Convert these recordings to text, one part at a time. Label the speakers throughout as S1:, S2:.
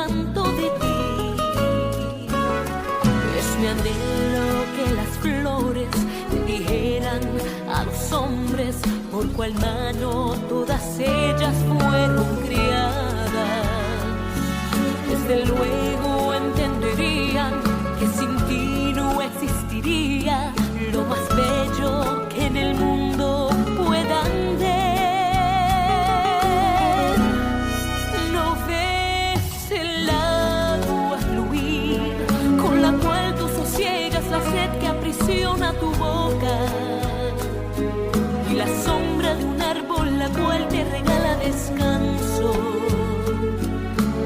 S1: tanto de ti. Es mi anhelo que las flores le dijeran a los hombres por cuál mano todas ellas fueron criadas. Desde luego entenderían que sin ti no existiría lo más bello que en el mundo puedan ver. ¿No ves el agua fluir con la cual tú sosiegas la sed que aprisiona tu boca? Y la sombra de un árbol la cual te regala descanso.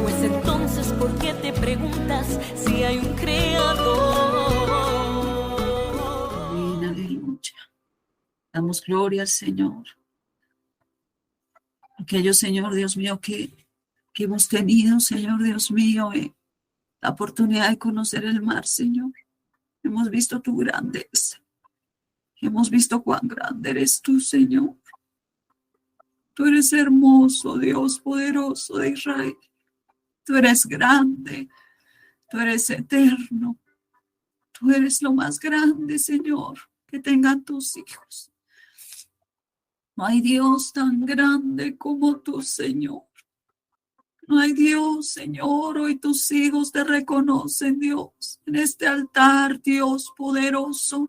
S1: Pues entonces, ¿por qué te preguntas si hay un creador?
S2: Amén, aleluya. Damos gloria al Señor. Aquellos, Señor Dios mío, que hemos tenido, Señor Dios mío, la oportunidad de conocer el mar, Señor. Hemos visto tu grandeza. Hemos visto cuán grande eres tú, Señor. Tú eres hermoso, Dios poderoso de Israel. Tú eres grande. Tú eres eterno. Tú eres lo más grande, Señor, que tengan tus hijos. No hay Dios tan grande como tú, Señor. No hay Dios, Señor. Hoy tus hijos te reconocen, Dios, en este altar, Dios poderoso.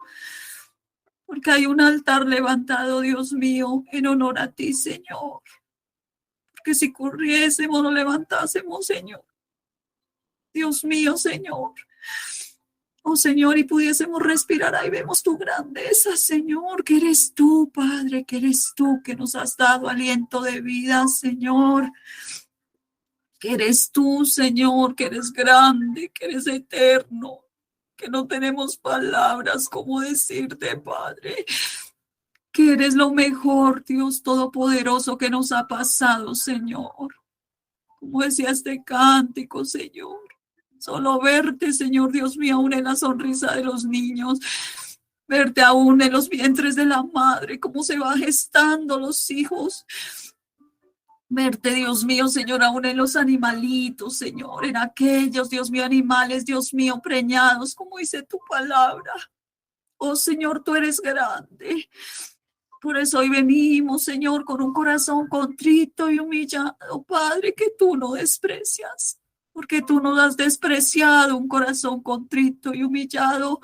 S2: Porque hay un altar levantado, Dios mío, en honor a ti, Señor. Porque si corriésemos, lo levantásemos, Señor. Dios mío, Señor. Oh, Señor, y pudiésemos respirar, ahí vemos tu grandeza, Señor, que eres tú, Padre, que eres tú, que nos has dado aliento de vida, Señor. Que eres tú, Señor, que eres grande, que eres eterno, que no tenemos palabras como decirte, Padre. Que eres lo mejor, Dios Todopoderoso, que nos ha pasado, Señor. Como decía este cántico, Señor. Solo verte, Señor Dios mío, aún en la sonrisa de los niños. Verte aún en los vientres de la madre, cómo se va gestando los hijos. Verte, Dios mío, Señor, aún en los animalitos, Señor, en aquellos, Dios mío, animales, Dios mío, preñados, como dice tu palabra. Oh, Señor, tú eres grande. Por eso hoy venimos, Señor, con un corazón contrito y humillado, Padre, que tú no desprecias. Porque tú nos has despreciado un corazón contrito y humillado.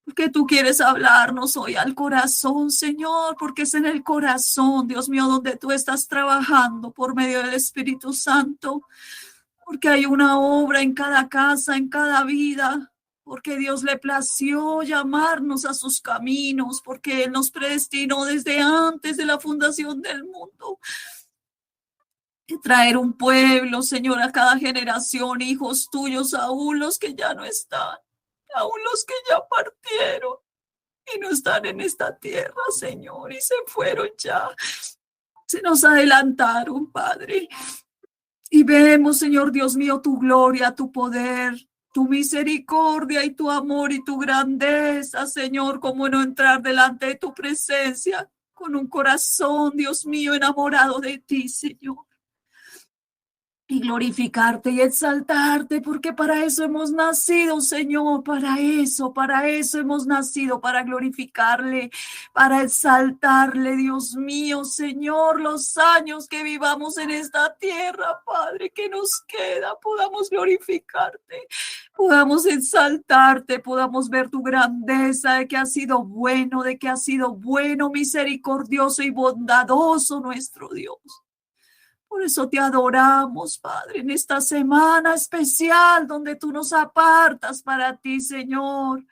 S2: Porque tú quieres hablarnos hoy al corazón, Señor, porque es en el corazón, Dios mío, donde tú estás trabajando por medio del Espíritu Santo. Porque hay una obra en cada casa, en cada vida. Porque Dios le plació llamarnos a sus caminos, porque Él nos predestinó desde antes de la fundación del mundo. Y traer un pueblo, Señor, a cada generación, hijos tuyos, aún los que ya no están, aún los que ya partieron y no están en esta tierra, Señor, y se fueron ya. Se nos adelantaron, Padre. Y vemos, Señor Dios mío, tu gloria, tu poder, tu misericordia y tu amor y tu grandeza, Señor, como no entrar delante de tu presencia con un corazón, Dios mío, enamorado de ti, Señor. Y glorificarte y exaltarte, porque para eso hemos nacido, Señor, para eso hemos nacido, para glorificarle, para exaltarle, Dios mío, Señor, los años que vivamos en esta tierra, Padre, que nos queda, podamos glorificarte, podamos exaltarte, podamos ver tu grandeza, de que has sido bueno, misericordioso y bondadoso nuestro Dios. Por eso te adoramos, Padre, en esta semana especial donde tú nos apartas para ti, Señor.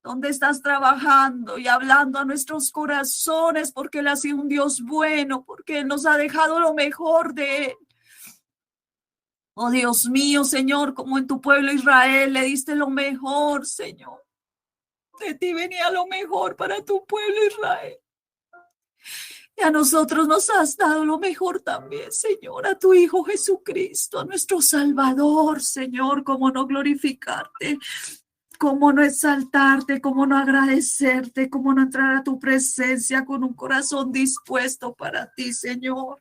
S2: Donde estás trabajando y hablando a nuestros corazones, porque Él ha sido un Dios bueno, porque Él nos ha dejado lo mejor de Él. Oh Dios mío, Señor, como en tu pueblo Israel le diste lo mejor, Señor. De ti venía lo mejor para tu pueblo Israel. Y a nosotros nos has dado lo mejor también, Señor, a tu Hijo Jesucristo, a nuestro Salvador, Señor. Cómo no glorificarte, cómo no exaltarte, cómo no agradecerte, cómo no entrar a tu presencia con un corazón dispuesto para ti, Señor.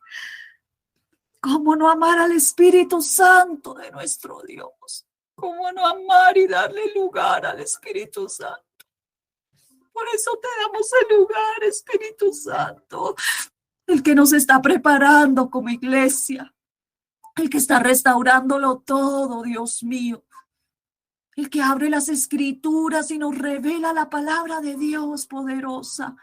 S2: ¿Cómo no amar al Espíritu Santo de nuestro Dios? ¿Cómo no amar y darle lugar al Espíritu Santo? Por eso te damos el lugar, Espíritu Santo, el que nos está preparando como iglesia, el que está restaurándolo todo, Dios mío, el que abre las escrituras y nos revela la palabra de Dios poderosa,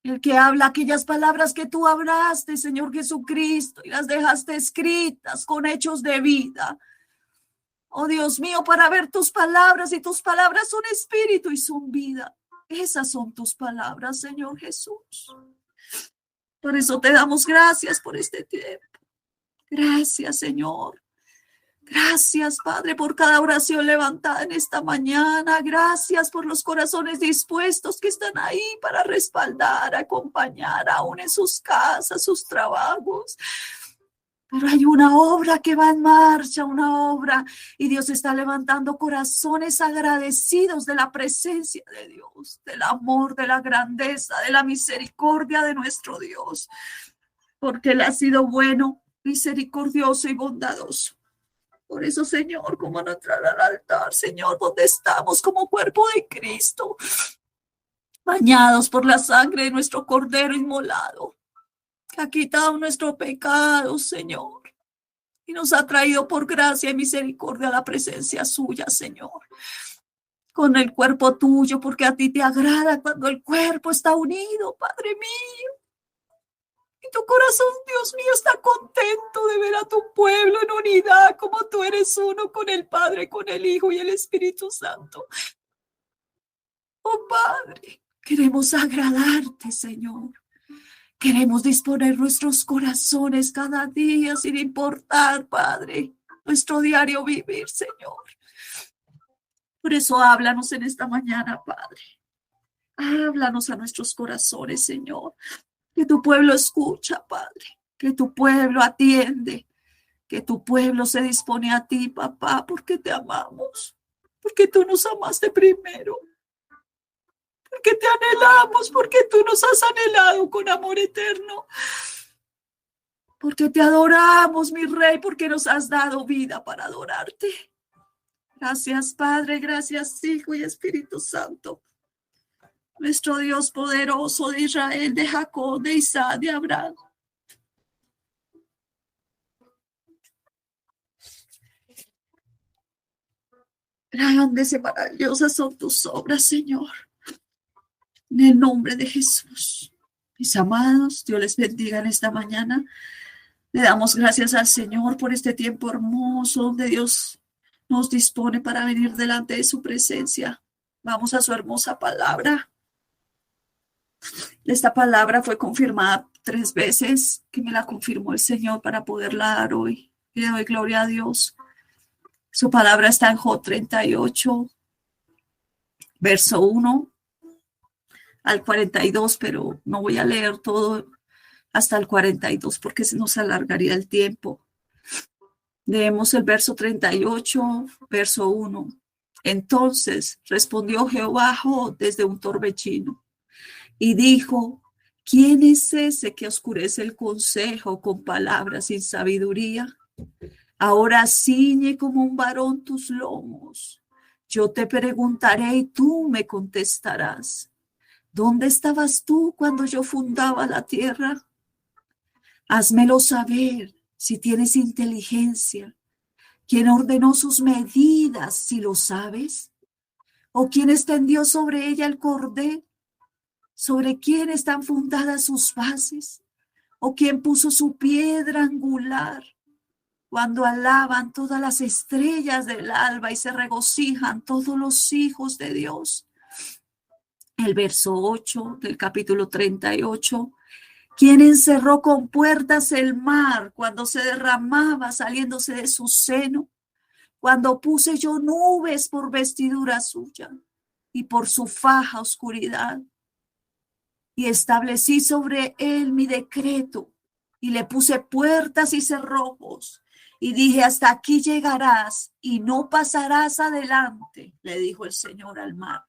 S2: el que habla aquellas palabras que tú hablaste, Señor Jesucristo, y las dejaste escritas con hechos de vida. Oh Dios mío, para ver tus palabras, y tus palabras son espíritu y son vida. Esas son tus palabras, Señor Jesús. Por eso te damos gracias por este tiempo. Gracias, Señor. Gracias, Padre, por cada oración levantada en esta mañana. Gracias por los corazones dispuestos que están ahí para respaldar, acompañar aún en sus casas, sus trabajos. Pero hay una obra que va en marcha, una obra, y Dios está levantando corazones agradecidos de la presencia de Dios, del amor, de la grandeza, de la misericordia de nuestro Dios, porque Él ha sido bueno, misericordioso y bondadoso. Por eso, Señor, ¿cómo no entrar al altar, Señor, donde estamos como cuerpo de Cristo, bañados por la sangre de nuestro Cordero inmolado, que ha quitado nuestro pecado, Señor, y nos ha traído por gracia y misericordia a la presencia suya, Señor, con el cuerpo tuyo, porque a ti te agrada cuando el cuerpo está unido, Padre mío. Y tu corazón, Dios mío, está contento de ver a tu pueblo en unidad, como tú eres uno con el Padre, con el Hijo y el Espíritu Santo. Oh Padre, queremos agradarte, Señor. Queremos disponer nuestros corazones cada día sin importar, Padre, nuestro diario vivir, Señor. Por eso háblanos en esta mañana, Padre. Háblanos a nuestros corazones, Señor. Que tu pueblo escucha, Padre. Que tu pueblo atiende. Que tu pueblo se dispone a ti, papá, porque te amamos. Porque tú nos amaste primero. Porque te anhelamos, porque tú nos has anhelado con amor eterno. Porque te adoramos, mi Rey, porque nos has dado vida para adorarte. Gracias, Padre, gracias, Hijo y Espíritu Santo. Nuestro Dios poderoso de Israel, de Jacob, de Isaac, de Abraham. Grandes y maravillosas son tus obras, Señor. En el nombre de Jesús. Mis amados, Dios les bendiga en esta mañana. Le damos gracias al Señor por este tiempo hermoso donde Dios nos dispone para venir delante de su presencia. Vamos a su hermosa palabra. Esta palabra fue confirmada 3 veces, que me la confirmó el Señor para poderla dar hoy. Y le doy gloria a Dios. Su palabra está en Job 38, verso 1 al 42, pero no voy a leer todo hasta el 42 porque se nos alargaría el tiempo. Leemos el verso 38, verso 1. Entonces respondió Jehová a Job desde un torbellino y dijo: ¿Quién es ese que oscurece el consejo con palabras sin sabiduría? Ahora ciñe como un varón tus lomos. Yo te preguntaré y tú me contestarás. ¿Dónde estabas tú cuando yo fundaba la tierra? Házmelo saber si tienes inteligencia. ¿Quién ordenó sus medidas, si lo sabes? ¿O quién extendió sobre ella el cordel? ¿Sobre quién están fundadas sus bases? ¿O quién puso su piedra angular? Cuando alaban todas las estrellas del alba y se regocijan todos los hijos de Dios. El verso 8 del capítulo 38. ¿Quién encerró con puertas el mar cuando se derramaba saliéndose de su seno? Cuando puse yo nubes por vestidura suya y por su faja oscuridad. Y establecí sobre él mi decreto y le puse puertas y cerrojos. Y dije: hasta aquí llegarás y no pasarás adelante, le dijo el Señor al mar.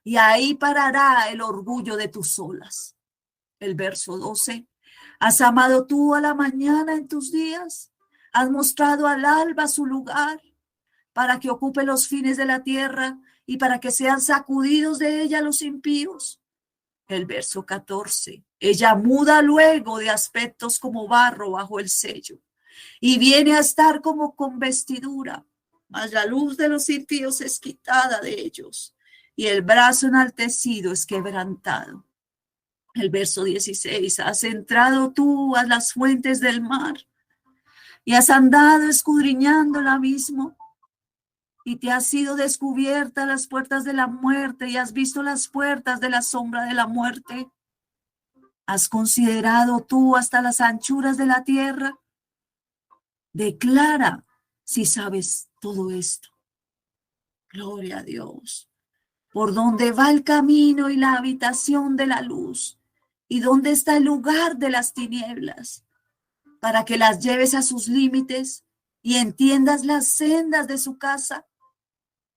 S2: Y ahí parará el orgullo de tus olas. El verso 12. ¿Has amado tú a la mañana en tus días? ¿Has mostrado al alba su lugar para que ocupe los fines de la tierra y para que sean sacudidos de ella los impíos? El verso 14. Ella muda luego de aspectos como barro bajo el sello y viene a estar como con vestidura, mas la luz de los impíos es quitada de ellos y el brazo enaltecido es quebrantado. El verso 16. Has entrado tú a las fuentes del mar y has andado escudriñando el abismo y te has sido descubierta las puertas de la muerte y has visto las puertas de la sombra de la muerte. ¿Has considerado tú hasta las anchuras de la tierra? Declara si sabes todo esto. Gloria a Dios. ¿Por dónde va el camino y la habitación de la luz? ¿Y dónde está el lugar de las tinieblas? Para que las lleves a sus límites y entiendas las sendas de su casa.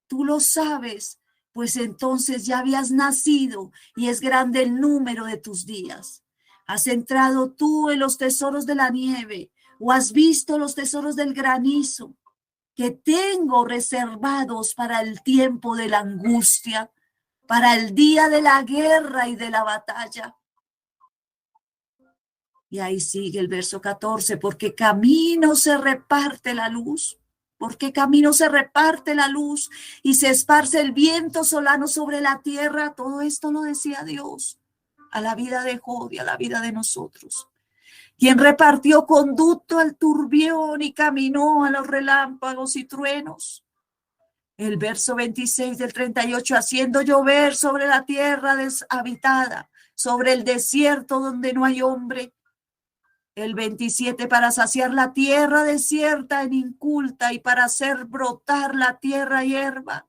S2: Tú lo sabes, pues entonces ya habías nacido y es grande el número de tus días. ¿Has entrado tú en los tesoros de la nieve o has visto los tesoros del granizo que tengo reservados para el tiempo de la angustia, para el día de la guerra y de la batalla? Y ahí sigue el verso 14, porque camino se reparte la luz. Porque camino se reparte la luz y se esparce el viento solano sobre la tierra. Todo esto lo decía Dios a la vida de Job y a la vida de nosotros. Quien repartió conducto al turbión y caminó a los relámpagos y truenos. El verso 26 del 38, haciendo llover sobre la tierra deshabitada, sobre el desierto donde no hay hombre. El 27, para saciar la tierra desierta en inculta y para hacer brotar la tierra hierba.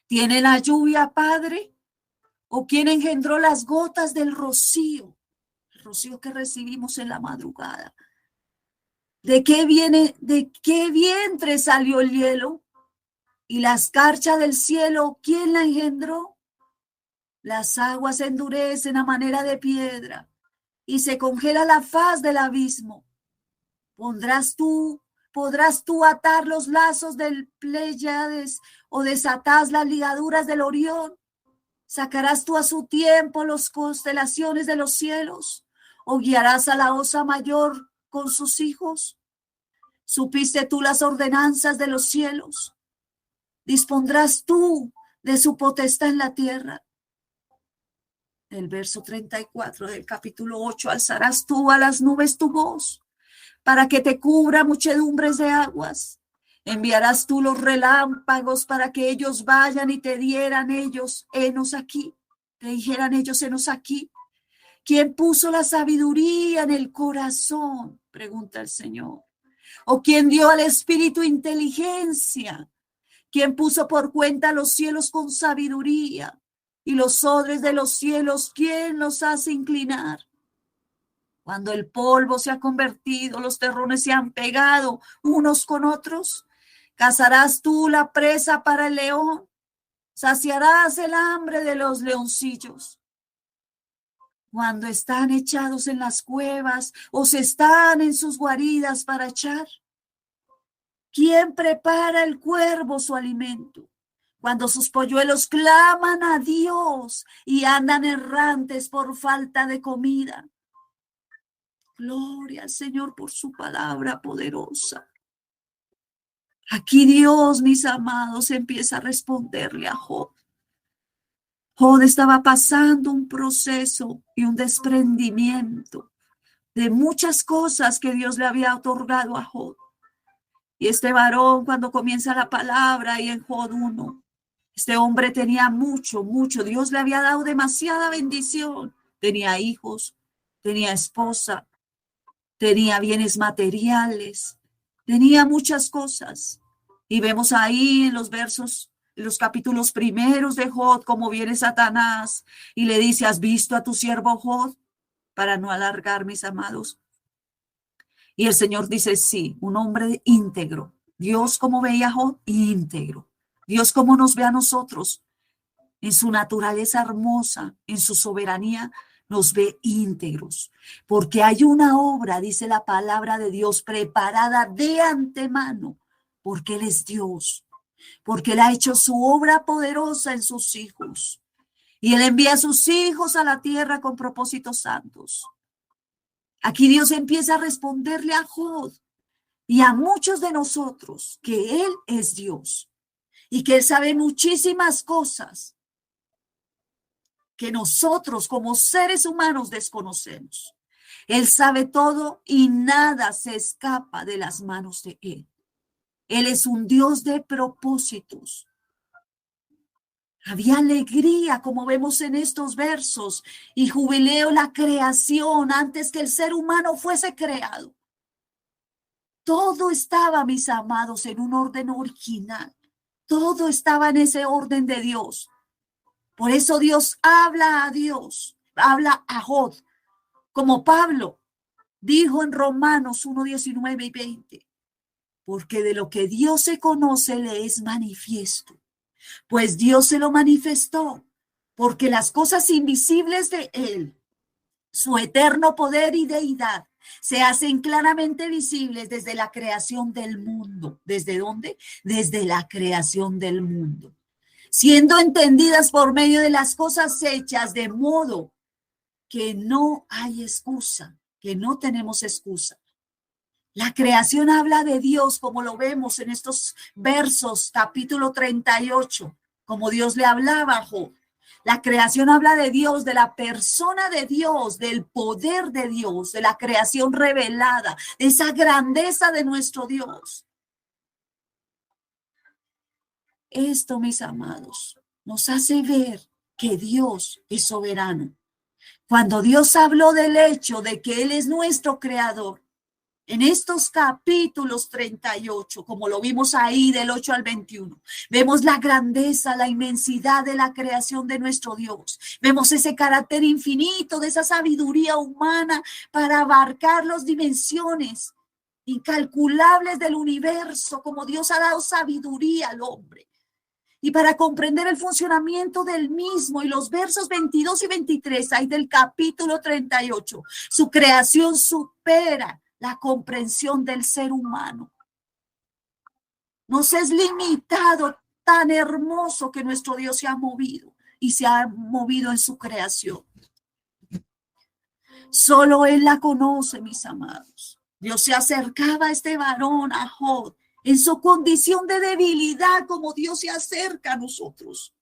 S2: ¿Tiene la lluvia padre? ¿O quién engendró las gotas del rocío? El rocío que recibimos en la madrugada. ¿De qué vientre salió el hielo? ¿Y la escarcha del cielo, quién la engendró? Las aguas se endurecen a manera de piedra y se congela la faz del abismo. ¿Podrás tú atar los lazos del Pléyades o desatar las ligaduras del Orión? ¿Sacarás tú a su tiempo las constelaciones de los cielos? ¿O guiarás a la osa mayor con sus hijos? ¿Supiste tú las ordenanzas de los cielos? ¿Dispondrás tú de su potestad en la tierra? El verso 34 del capítulo 8, alzarás tú a las nubes tu voz para que te cubra muchedumbres de aguas. Enviarás tú los relámpagos para que ellos vayan y te dieran ellos, henos aquí. Te dijeran ellos, henos aquí. ¿Quién puso la sabiduría en el corazón? Pregunta el Señor. ¿O quién dio al espíritu inteligencia? ¿Quién puso por cuenta los cielos con sabiduría? Y los odres de los cielos, ¿quién los hace inclinar? Cuando el polvo se ha convertido, los terrones se han pegado unos con otros, cazarás tú la presa para el león, saciarás el hambre de los leoncillos. Cuando están echados en las cuevas o se están en sus guaridas para echar, ¿quién prepara el cuervo su alimento? Cuando sus polluelos claman a Dios y andan errantes por falta de comida. Gloria al Señor por su palabra poderosa. Aquí Dios, mis amados, empieza a responderle a Job. Job estaba pasando un proceso y un desprendimiento de muchas cosas que Dios le había otorgado a Job. Y este varón, cuando comienza la palabra y en Job 1, este hombre tenía mucho. Dios le había dado demasiada bendición. Tenía hijos, tenía esposa, tenía bienes materiales, tenía muchas cosas. Y vemos ahí en los versos, en los capítulos primeros de Job, cómo viene Satanás y le dice, ¿has visto a tu siervo Job? Para no alargar, mis amados. Y el Señor dice, sí, un hombre íntegro. Dios, ¿cómo veía a Job? Íntegro. Dios, ¿cómo nos ve a nosotros? En su naturaleza hermosa, en su soberanía, nos ve íntegros, porque hay una obra, dice la palabra de Dios, preparada de antemano, porque Él es Dios, porque Él ha hecho su obra poderosa en sus hijos, y Él envía a sus hijos a la tierra con propósitos santos. Aquí Dios empieza a responderle a Job y a muchos de nosotros que Él es Dios y que Él sabe muchísimas cosas que nosotros como seres humanos desconocemos. Él sabe todo y nada se escapa de las manos de Él. Él es un Dios de propósitos. Había alegría, como vemos en estos versos, y jubileo la creación antes que el ser humano fuese creado. Todo estaba, mis amados, en un orden original. Todo estaba en ese orden de Dios. Por eso Dios habla a Job, como Pablo dijo en Romanos 1, 19 y 20, porque de lo que Dios se conoce le es manifiesto, pues Dios se lo manifestó, porque las cosas invisibles de Él, su eterno poder y deidad, se hacen claramente visibles desde la creación del mundo. ¿Desde dónde? Desde la creación del mundo, siendo entendidas por medio de las cosas hechas, de modo que no hay excusa, que no tenemos excusa. La creación habla de Dios, como lo vemos en estos versos, capítulo 38, como Dios le hablaba a Job. La creación habla de Dios, de la persona de Dios, del poder de Dios, de la creación revelada, de esa grandeza de nuestro Dios. Esto, mis amados, nos hace ver que Dios es soberano. Cuando Dios habló del hecho de que Él es nuestro creador, en estos capítulos 38, como lo vimos ahí del 8 al 21, vemos la grandeza, la inmensidad de la creación de nuestro Dios. Vemos ese carácter infinito de esa sabiduría humana para abarcar las dimensiones incalculables del universo, como Dios ha dado sabiduría al hombre. Y para comprender el funcionamiento del mismo, y los versos 22 y 23 ahí del capítulo 38, su creación supera la comprensión del ser humano. Nos es limitado, tan hermoso que nuestro Dios se ha movido y se ha movido en su creación. Solo Él la conoce, mis amados. Dios se acercaba a este varón, a Job, en su condición de debilidad, como Dios se acerca a nosotros.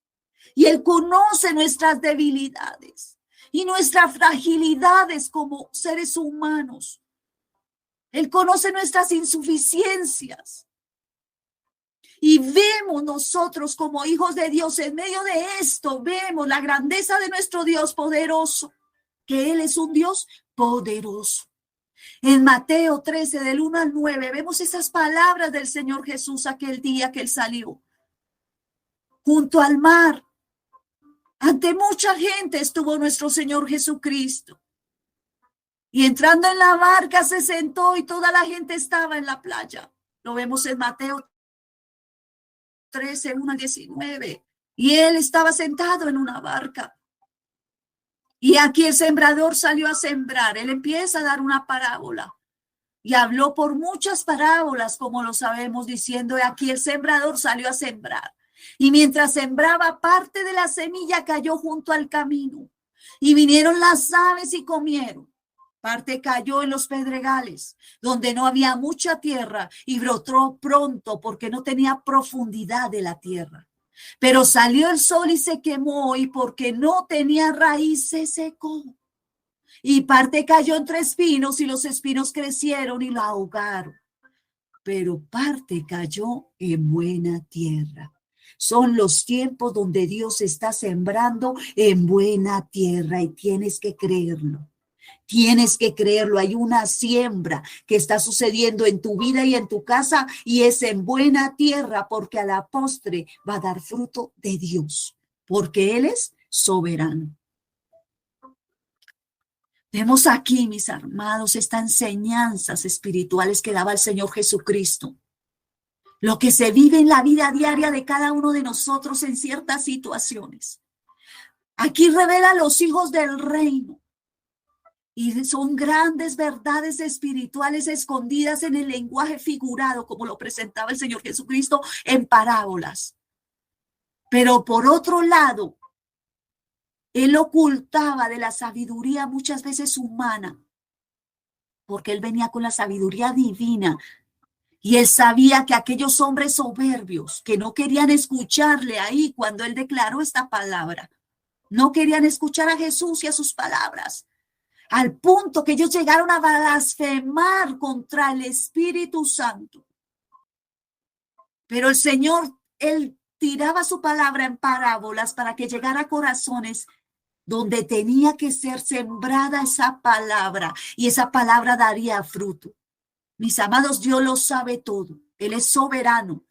S2: Y Él conoce nuestras debilidades y nuestras fragilidades como seres humanos. Él conoce nuestras insuficiencias. Y vemos nosotros como hijos de Dios, en medio de esto, vemos la grandeza de nuestro Dios poderoso, que Él es un Dios poderoso. En Mateo 13, del 1 al 9, vemos esas palabras del Señor Jesús aquel día que Él salió junto al mar. Ante mucha gente estuvo nuestro Señor Jesucristo. Y entrando en la barca se sentó y toda la gente estaba en la playa. Lo vemos en Mateo 13, 1 al 19. Y Él estaba sentado en una barca. Y aquí el sembrador salió a sembrar. Él empieza a dar una parábola. Y habló por muchas parábolas, como lo sabemos, diciendo, aquí el sembrador salió a sembrar. Y mientras sembraba, parte de la semilla cayó junto al camino. Y vinieron las aves y comieron. Parte cayó en los pedregales, donde no había mucha tierra, y brotó pronto porque no tenía profundidad de la tierra. Pero salió el sol y se quemó, y porque no tenía raíz se secó. Y parte cayó entre espinos, y los espinos crecieron y lo ahogaron. Pero parte cayó en buena tierra. Son los tiempos donde Dios está sembrando en buena tierra, y tienes que creerlo. Tienes que creerlo. Hay una siembra que está sucediendo en tu vida y en tu casa, y es en buena tierra, porque a la postre va a dar fruto de Dios, porque Él es soberano. Vemos aquí, mis amados, estas enseñanzas espirituales que daba el Señor Jesucristo. Lo que se vive en la vida diaria de cada uno de nosotros en ciertas situaciones. Aquí revela a los hijos del reino. Y son grandes verdades espirituales escondidas en el lenguaje figurado, como lo presentaba el Señor Jesucristo en parábolas. Pero por otro lado, Él ocultaba de la sabiduría muchas veces humana, porque Él venía con la sabiduría divina. Y Él sabía que aquellos hombres soberbios que no querían escucharle ahí cuando Él declaró esta palabra, no querían escuchar a Jesús y a sus palabras, al punto que ellos llegaron a blasfemar contra el Espíritu Santo. Pero el Señor, Él tiraba su palabra en parábolas para que llegara a corazones donde tenía que ser sembrada esa palabra, y esa palabra daría fruto. Mis amados, Dios lo sabe todo. Él es soberano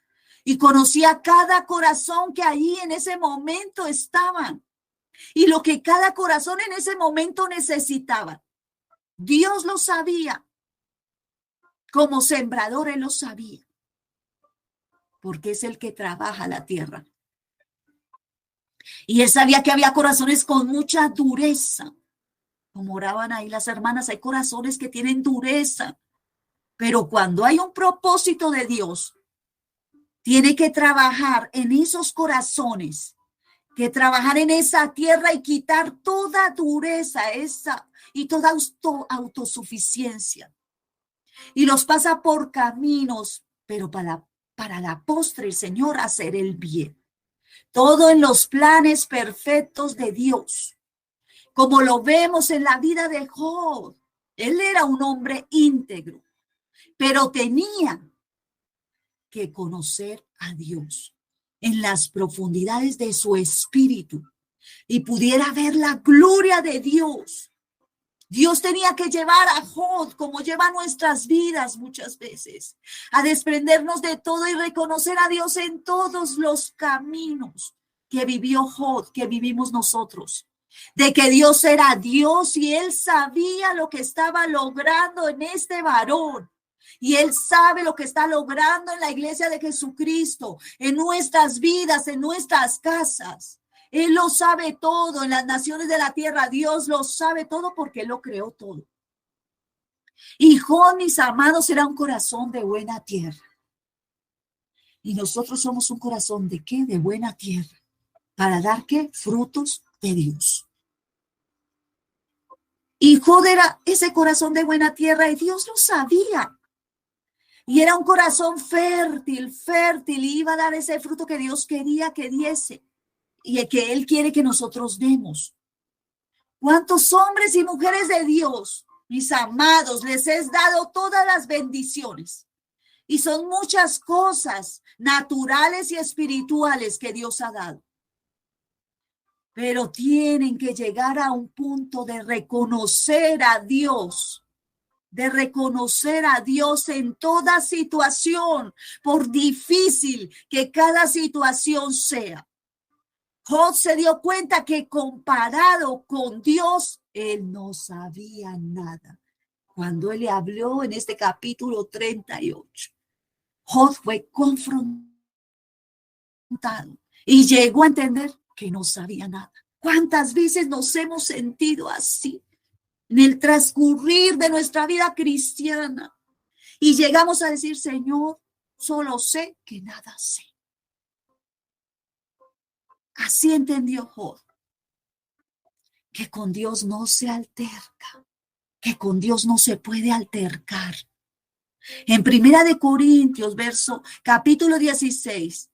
S2: y conocía cada corazón que allí en ese momento estaban y lo que cada corazón en ese momento necesitaba. Dios lo sabía. Como sembrador Él lo sabía, porque es el que trabaja la tierra. Y Él sabía que había corazones con mucha dureza. Como oraban ahí las hermanas, hay corazones que tienen dureza. Pero cuando hay un propósito de Dios, tiene que trabajar en esos corazones, que trabajar en esa tierra y quitar toda dureza y toda autosuficiencia. Y los pasa por caminos, pero para la postre el Señor hacer el bien. Todo en los planes perfectos de Dios. Como lo vemos en la vida de Job. Él era un hombre íntegro, pero tenía que conocer a Dios en las profundidades de su espíritu y pudiera ver la gloria de Dios. Dios tenía que llevar a Job, como lleva nuestras vidas muchas veces, a desprendernos de todo y reconocer a Dios en todos los caminos que vivió Job, que vivimos nosotros. De que Dios era Dios y Él sabía lo que estaba logrando en este varón. Y Él sabe lo que está logrando en la iglesia de Jesucristo, en nuestras vidas, en nuestras casas. Él lo sabe todo, en las naciones de la tierra. Dios lo sabe todo porque Él lo creó todo. Y Job, mis amados, era un corazón de buena tierra. Y nosotros somos un corazón de ¿qué? De buena tierra. ¿Para dar qué? Frutos de Dios. Y Job era ese corazón de buena tierra y Dios lo sabía. Y era un corazón fértil, y iba a dar ese fruto que Dios quería que diese y que Él quiere que nosotros demos. ¿Cuántos hombres y mujeres de Dios, mis amados, les he dado todas las bendiciones? Y son muchas cosas naturales y espirituales que Dios ha dado. Pero tienen que llegar a un punto de reconocer a Dios. De reconocer a Dios en toda situación, por difícil que cada situación sea. Job se dio cuenta que comparado con Dios, él no sabía nada. Cuando él le habló en este capítulo 38, Job fue confrontado y llegó a entender que no sabía nada. ¿Cuántas veces nos hemos sentido así en el transcurrir de nuestra vida cristiana? Y llegamos a decir, Señor, solo sé que nada sé. Así entendió Job, que con Dios no se alterca, que con Dios no se puede altercar. En 1 Corintios, capítulo 16,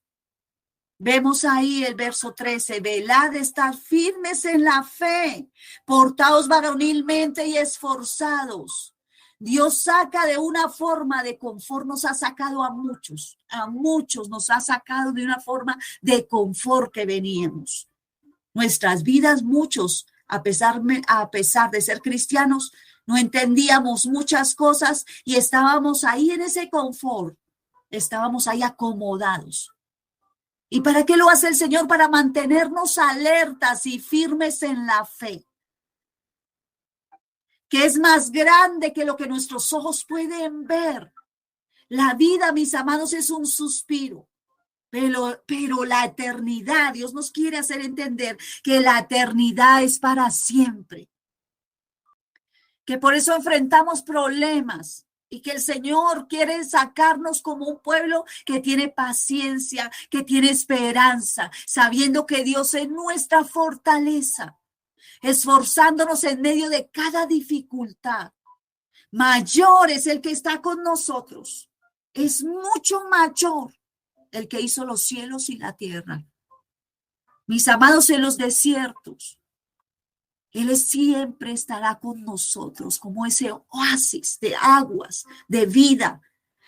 S2: vemos ahí el verso 13, velad, estad firmes en la fe, portaos varonilmente y esforzados. Dios saca de una forma de confort, nos ha sacado a muchos nos ha sacado de una forma de confort que veníamos. Nuestras vidas, muchos, a pesar de ser cristianos, no entendíamos muchas cosas y estábamos ahí en ese confort, estábamos ahí acomodados. ¿Y para qué lo hace el Señor? Para mantenernos alertas y firmes en la fe, que es más grande que lo que nuestros ojos pueden ver. La vida, mis amados, es un suspiro, pero la eternidad, Dios nos quiere hacer entender que la eternidad es para siempre. que por eso enfrentamos problemas y que el Señor quiere sacarnos como un pueblo que tiene paciencia, que tiene esperanza, sabiendo que Dios es nuestra fortaleza, esforzándonos en medio de cada dificultad. Mayor es el que está con nosotros, es mucho mayor el que hizo los cielos y la tierra. Mis amados, en los desiertos, Él siempre estará con nosotros como ese oasis de aguas, de vida.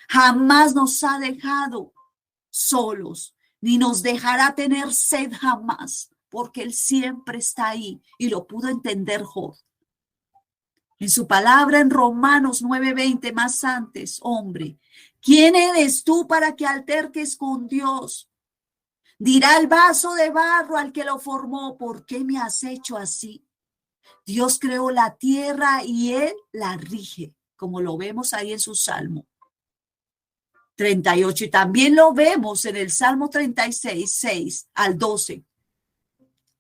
S2: Jamás nos ha dejado solos, ni nos dejará tener sed jamás, porque Él siempre está ahí y lo pudo entender Job. En su palabra en Romanos 9:20, más antes, hombre, ¿quién eres tú para que alterques con Dios? Dirá el vaso de barro al que lo formó, ¿por qué me has hecho así? Dios creó la tierra y Él la rige, como lo vemos ahí en su Salmo 38. Y también lo vemos en el Salmo 36, 6 al 12.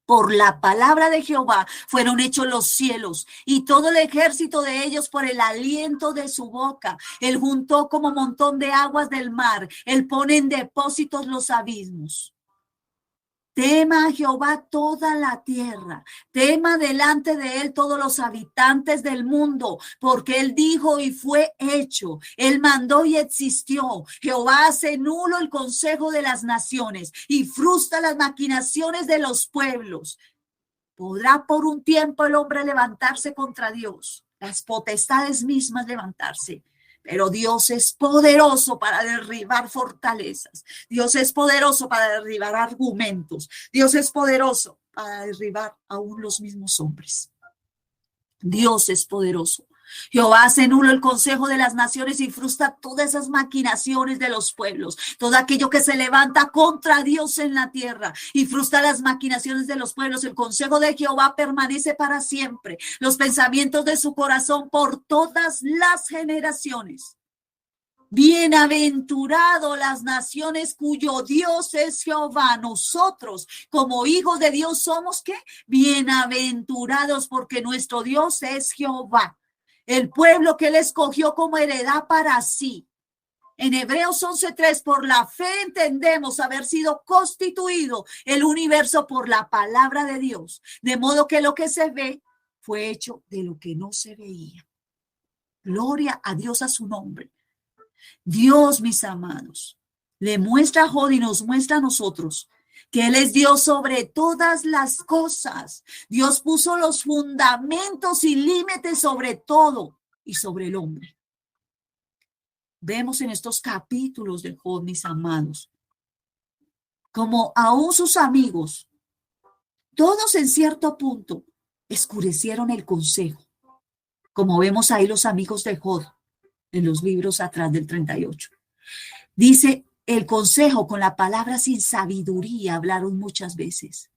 S2: Por la palabra de Jehová fueron hechos los cielos y todo el ejército de ellos por el aliento de su boca. Él juntó como montón de aguas del mar. Él pone en depósitos los abismos. Tema a Jehová toda la tierra, tema delante de él todos los habitantes del mundo, porque él dijo y fue hecho, él mandó y existió. Jehová hace nulo el consejo de las naciones y frustra las maquinaciones de los pueblos. ¿Podrá por un tiempo el hombre levantarse contra Dios? Las potestades mismas levantarse. Pero Dios es poderoso para derribar fortalezas. Dios es poderoso para derribar argumentos. Dios es poderoso para derribar aún los mismos hombres. Dios es poderoso. Jehová hace nulo el consejo de las naciones y frustra todas esas maquinaciones de los pueblos, todo aquello que se levanta contra Dios en la tierra y frustra las maquinaciones de los pueblos. El consejo de Jehová permanece para siempre, los pensamientos de su corazón por todas las generaciones. Bienaventurado las naciones cuyo Dios es Jehová. Nosotros como hijos de Dios somos ¿qué? Bienaventurados, porque nuestro Dios es Jehová. El pueblo que él escogió como heredad para sí. En Hebreos 11:3, por la fe entendemos haber sido constituido el universo por la palabra de Dios, de modo que lo que se ve fue hecho de lo que no se veía. Gloria a Dios, a su nombre. Dios, mis amados, le muestra a Job y nos muestra a nosotros que Él es Dios sobre todas las cosas. Dios puso los fundamentos y límites sobre todo y sobre el hombre. Vemos en estos capítulos de Job, mis amados, como aún sus amigos, todos en cierto punto, escurecieron el consejo, como vemos ahí los amigos de Job en los libros atrás del 38. Dice, el consejo con la palabra sin sabiduría hablaron muchas veces.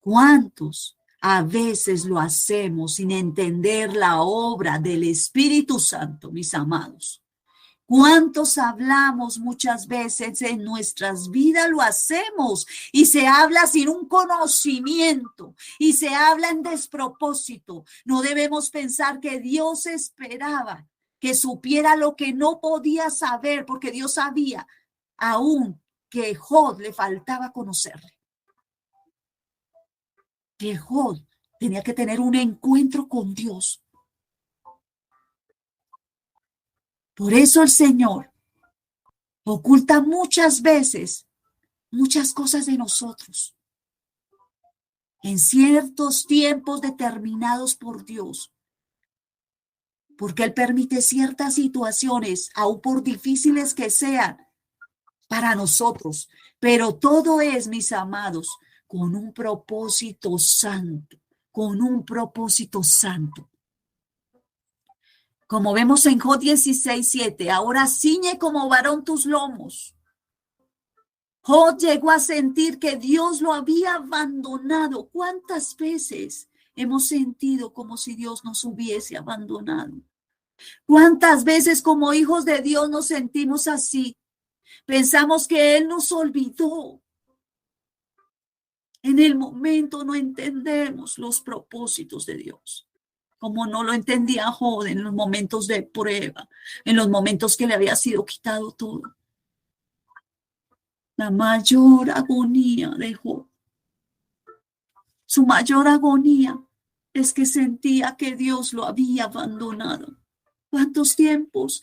S2: ¿Cuántos a veces lo hacemos sin entender la obra del Espíritu Santo, mis amados? ¿Cuántos hablamos muchas veces en nuestras vidas? Lo hacemos y se habla sin un conocimiento y se habla en despropósito. No debemos pensar que Dios esperaba que supiera lo que no podía saber, porque Dios sabía aún que Job le faltaba conocerle. Que Job tenía que tener un encuentro con Dios. Por eso el Señor oculta muchas veces muchas cosas de nosotros en ciertos tiempos determinados por Dios. Porque Él permite ciertas situaciones, aun por difíciles que sean, para nosotros. Pero todo es, mis amados, con un propósito santo, con un propósito santo. Como vemos en Job 16:7, ahora ciñe como varón tus lomos. Job llegó a sentir que Dios lo había abandonado. ¿Cuántas veces hemos sentido como si Dios nos hubiese abandonado? ¿Cuántas veces como hijos de Dios nos sentimos así? Pensamos que Él nos olvidó. En el momento no entendemos los propósitos de Dios. como no lo entendía Job en los momentos de prueba, en los momentos que le había sido quitado todo. La mayor agonía de Job, su mayor agonía es que sentía que Dios lo había abandonado. ¿Cuántos tiempos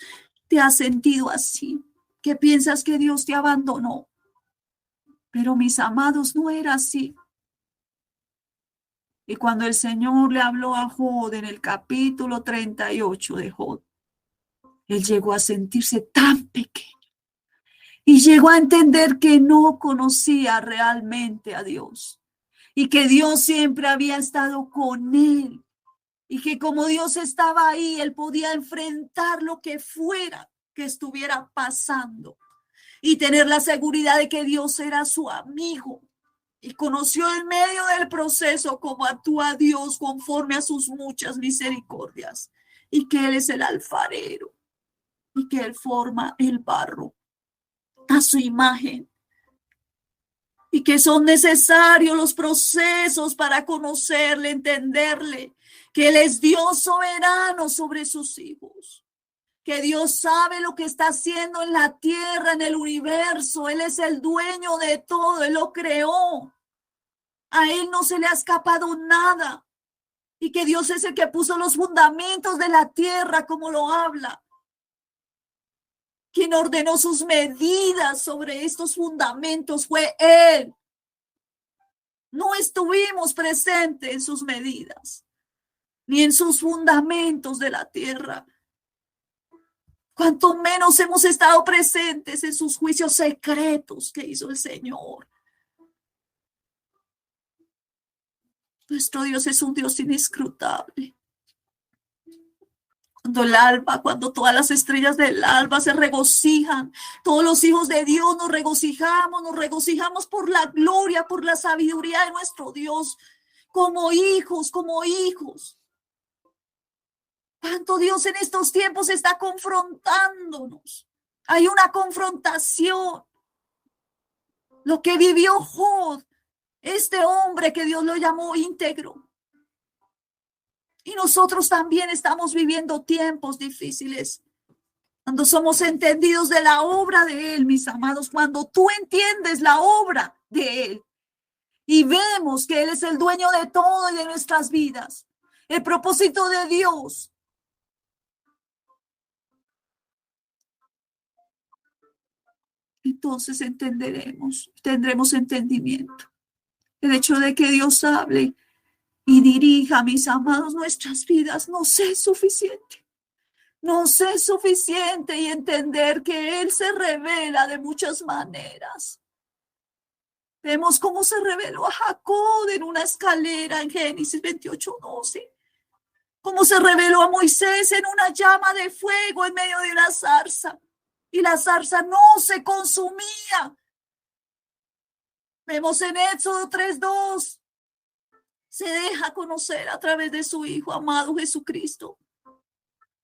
S2: te has sentido así? Que piensas que Dios te abandonó. Pero mis amados, no era así. Y cuando el Señor le habló a Job en el capítulo 38 de Job, él llegó a sentirse tan pequeño y llegó a entender que no conocía realmente a Dios y que Dios siempre había estado con él y que como Dios estaba ahí, él podía enfrentar lo que fuera que estuviera pasando y tener la seguridad de que Dios era su amigo. Y conoció en medio del proceso cómo actúa Dios conforme a sus muchas misericordias y que Él es el alfarero y que Él forma el barro a su imagen y que son necesarios los procesos para conocerle, entenderle, que Él es Dios soberano sobre sus hijos, que Dios sabe lo que está haciendo en la tierra, en el universo. Él es el dueño de todo, Él lo creó. A Él no se le ha escapado nada. Y que Dios es el que puso los fundamentos de la tierra, como lo habla. Quien ordenó sus medidas sobre estos fundamentos fue Él. No estuvimos presentes en sus medidas, ni en sus fundamentos de la tierra. Cuanto menos hemos estado presentes en sus juicios secretos que hizo el Señor. Nuestro Dios es un Dios inescrutable. Cuando todas las estrellas del alba se regocijan, todos los hijos de Dios nos regocijamos por la gloria, por la sabiduría de nuestro Dios, como hijos, como hijos. Cuánto Dios en estos tiempos está confrontándonos. Hay una confrontación. Lo que vivió Job, este hombre que Dios lo llamó íntegro. Y nosotros también estamos viviendo tiempos difíciles. Cuando somos entendidos de la obra de Él, mis amados, cuando tú entiendes la obra de Él y vemos que Él es el dueño de todo y de nuestras vidas, el propósito de Dios. Entonces tendremos entendimiento. El hecho de que Dios hable y dirija, mis amados, nuestras vidas, nos es suficiente. Nos es suficiente y entender que Él se revela de muchas maneras. Vemos cómo se reveló a Jacob en una escalera en Génesis 28:12. Cómo se reveló a Moisés en una llama de fuego en medio de una zarza. Y la zarza no se consumía. Vemos en Éxodo 3:2. Se deja conocer a través de su Hijo amado Jesucristo.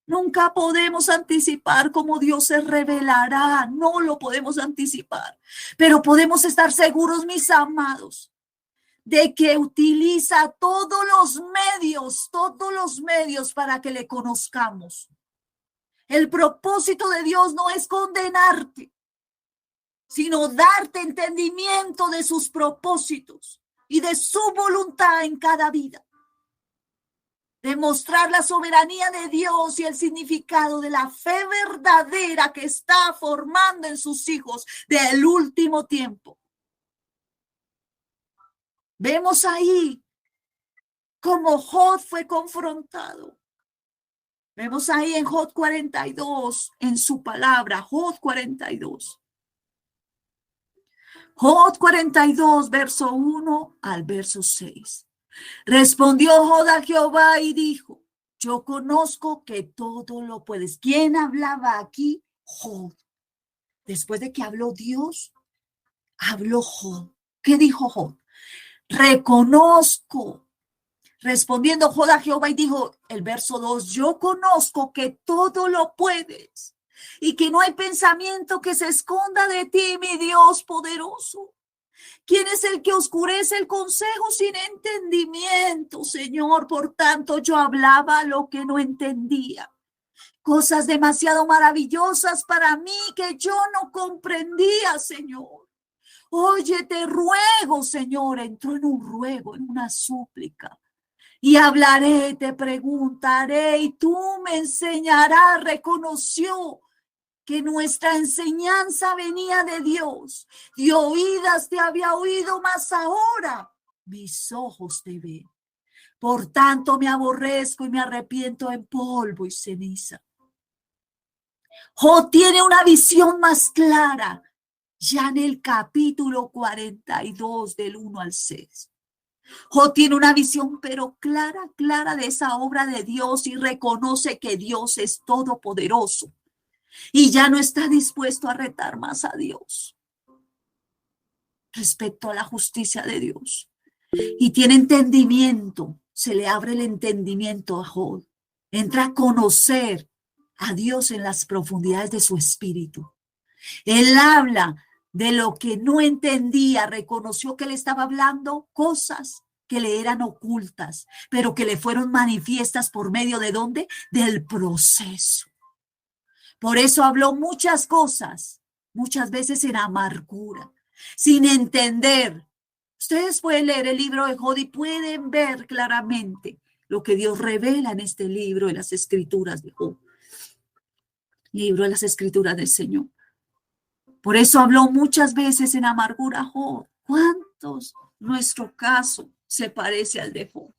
S2: Nunca podemos anticipar cómo Dios se revelará, no lo podemos anticipar, pero podemos estar seguros, mis amados, de que utiliza todos los medios para que le conozcamos. El propósito de Dios no es condenarte, sino darte entendimiento de sus propósitos y de su voluntad en cada vida. Demostrar la soberanía de Dios y el significado de la fe verdadera que está formando en sus hijos del último tiempo. Vemos ahí cómo Job fue confrontado. Vemos ahí en Job 42, en su palabra, Job 42. Job 42, verso 1 al verso 6. Respondió Job a Jehová y dijo: yo conozco que todo lo puedes. ¿Quién hablaba aquí? Job. Después de que habló Dios, habló Job. ¿Qué dijo Job? Reconozco. Respondiendo Job a Jehová y dijo, el verso 2, yo conozco que todo lo puedes y que no hay pensamiento que se esconda de ti, mi Dios poderoso. ¿Quién es el que oscurece el consejo sin entendimiento, Señor? Por tanto, yo hablaba lo que no entendía. Cosas demasiado maravillosas para mí que yo no comprendía, Señor. Oye, te ruego, Señor, entró en un ruego, en una súplica. Y hablaré, te preguntaré, y tú me enseñarás. Reconoció que nuestra enseñanza venía de Dios. De oídas te había oído, mas ahora mis ojos te ven. Por tanto me aborrezco y me arrepiento en polvo y ceniza. Job tiene una visión más clara ya en el capítulo 42 del 1 al 6. Job tiene una visión pero clara de esa obra de Dios y reconoce que Dios es todopoderoso. Y ya no está dispuesto a retar más a Dios respecto a la justicia de Dios. Y tiene entendimiento, se le abre el entendimiento a Job. Entra a conocer a Dios en las profundidades de su espíritu. Él habla de lo que no entendía, reconoció que le estaba hablando cosas que le eran ocultas, pero que le fueron manifiestas por medio de ¿dónde? Del proceso. Por eso habló muchas cosas, muchas veces en amargura, sin entender. Ustedes pueden leer el libro de Job y pueden ver claramente lo que Dios revela en este libro de las Escrituras de Job. Libro de las Escrituras del Señor. Por eso habló muchas veces en amargura Job. ¿Cuántos nuestro caso se parece al de Job?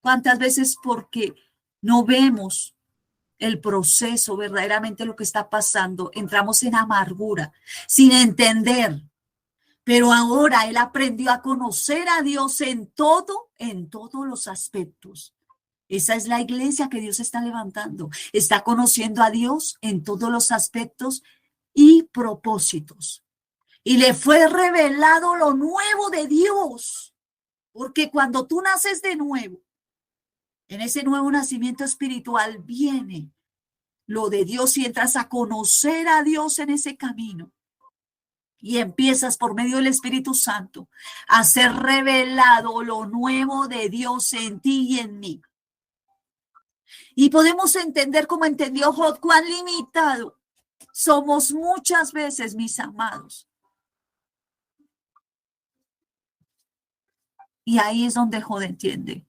S2: ¿Cuántas veces porque no vemos el proceso, verdaderamente lo que está pasando, entramos en amargura, sin entender? Pero ahora él aprendió a conocer a Dios en todos los aspectos. Esa es la iglesia que Dios está levantando. Está conociendo a Dios en todos los aspectos y propósitos. Y le fue revelado lo nuevo de Dios. Porque cuando tú naces de nuevo, en ese nuevo nacimiento espiritual viene lo de Dios y entras a conocer a Dios en ese camino. Y empiezas por medio del Espíritu Santo a ser revelado lo nuevo de Dios en ti y en mí. Y podemos entender como entendió Job cuán limitado somos muchas veces, mis amados. Y ahí es donde Job entiende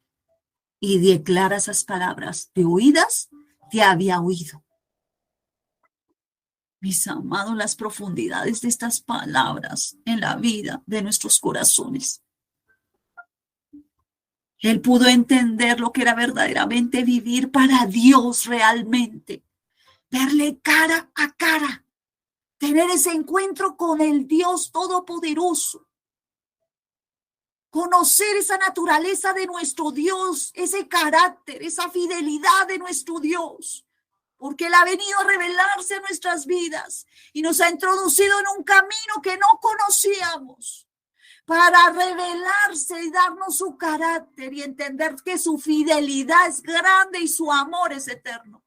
S2: y declara esas palabras: de oídas te había oído. Mis amados, las profundidades de estas palabras en la vida de nuestros corazones. Él pudo entender lo que era verdaderamente vivir para Dios realmente. Verle cara a cara. Tener ese encuentro con el Dios Todopoderoso. Conocer esa naturaleza de nuestro Dios, ese carácter, esa fidelidad de nuestro Dios. Porque Él ha venido a revelarse en nuestras vidas y nos ha introducido en un camino que no conocíamos para revelarse y darnos su carácter y entender que su fidelidad es grande y su amor es eterno.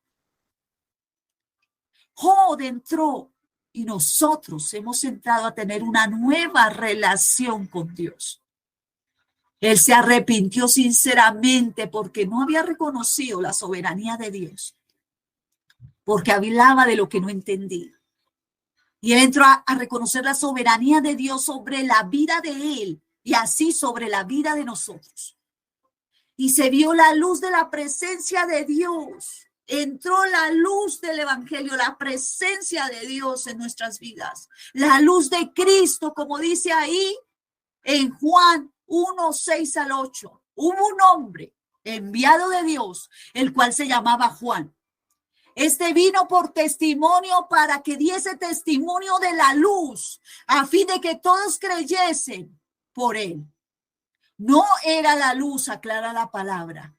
S2: Job entró y nosotros hemos entrado a tener una nueva relación con Dios. Él se arrepintió sinceramente porque no había reconocido la soberanía de Dios. Porque hablaba de lo que no entendía. Y él entró a reconocer la soberanía de Dios sobre la vida de él y así sobre la vida de nosotros. Y se vio la luz de la presencia de Dios. Entró la luz del evangelio, la presencia de Dios en nuestras vidas. La luz de Cristo, como dice ahí en Juan 1, 6 al 8. Hubo un hombre enviado de Dios, el cual se llamaba Juan. Este vino por testimonio para que diese testimonio de la luz, a fin de que todos creyesen por él. No era la luz, aclara la palabra,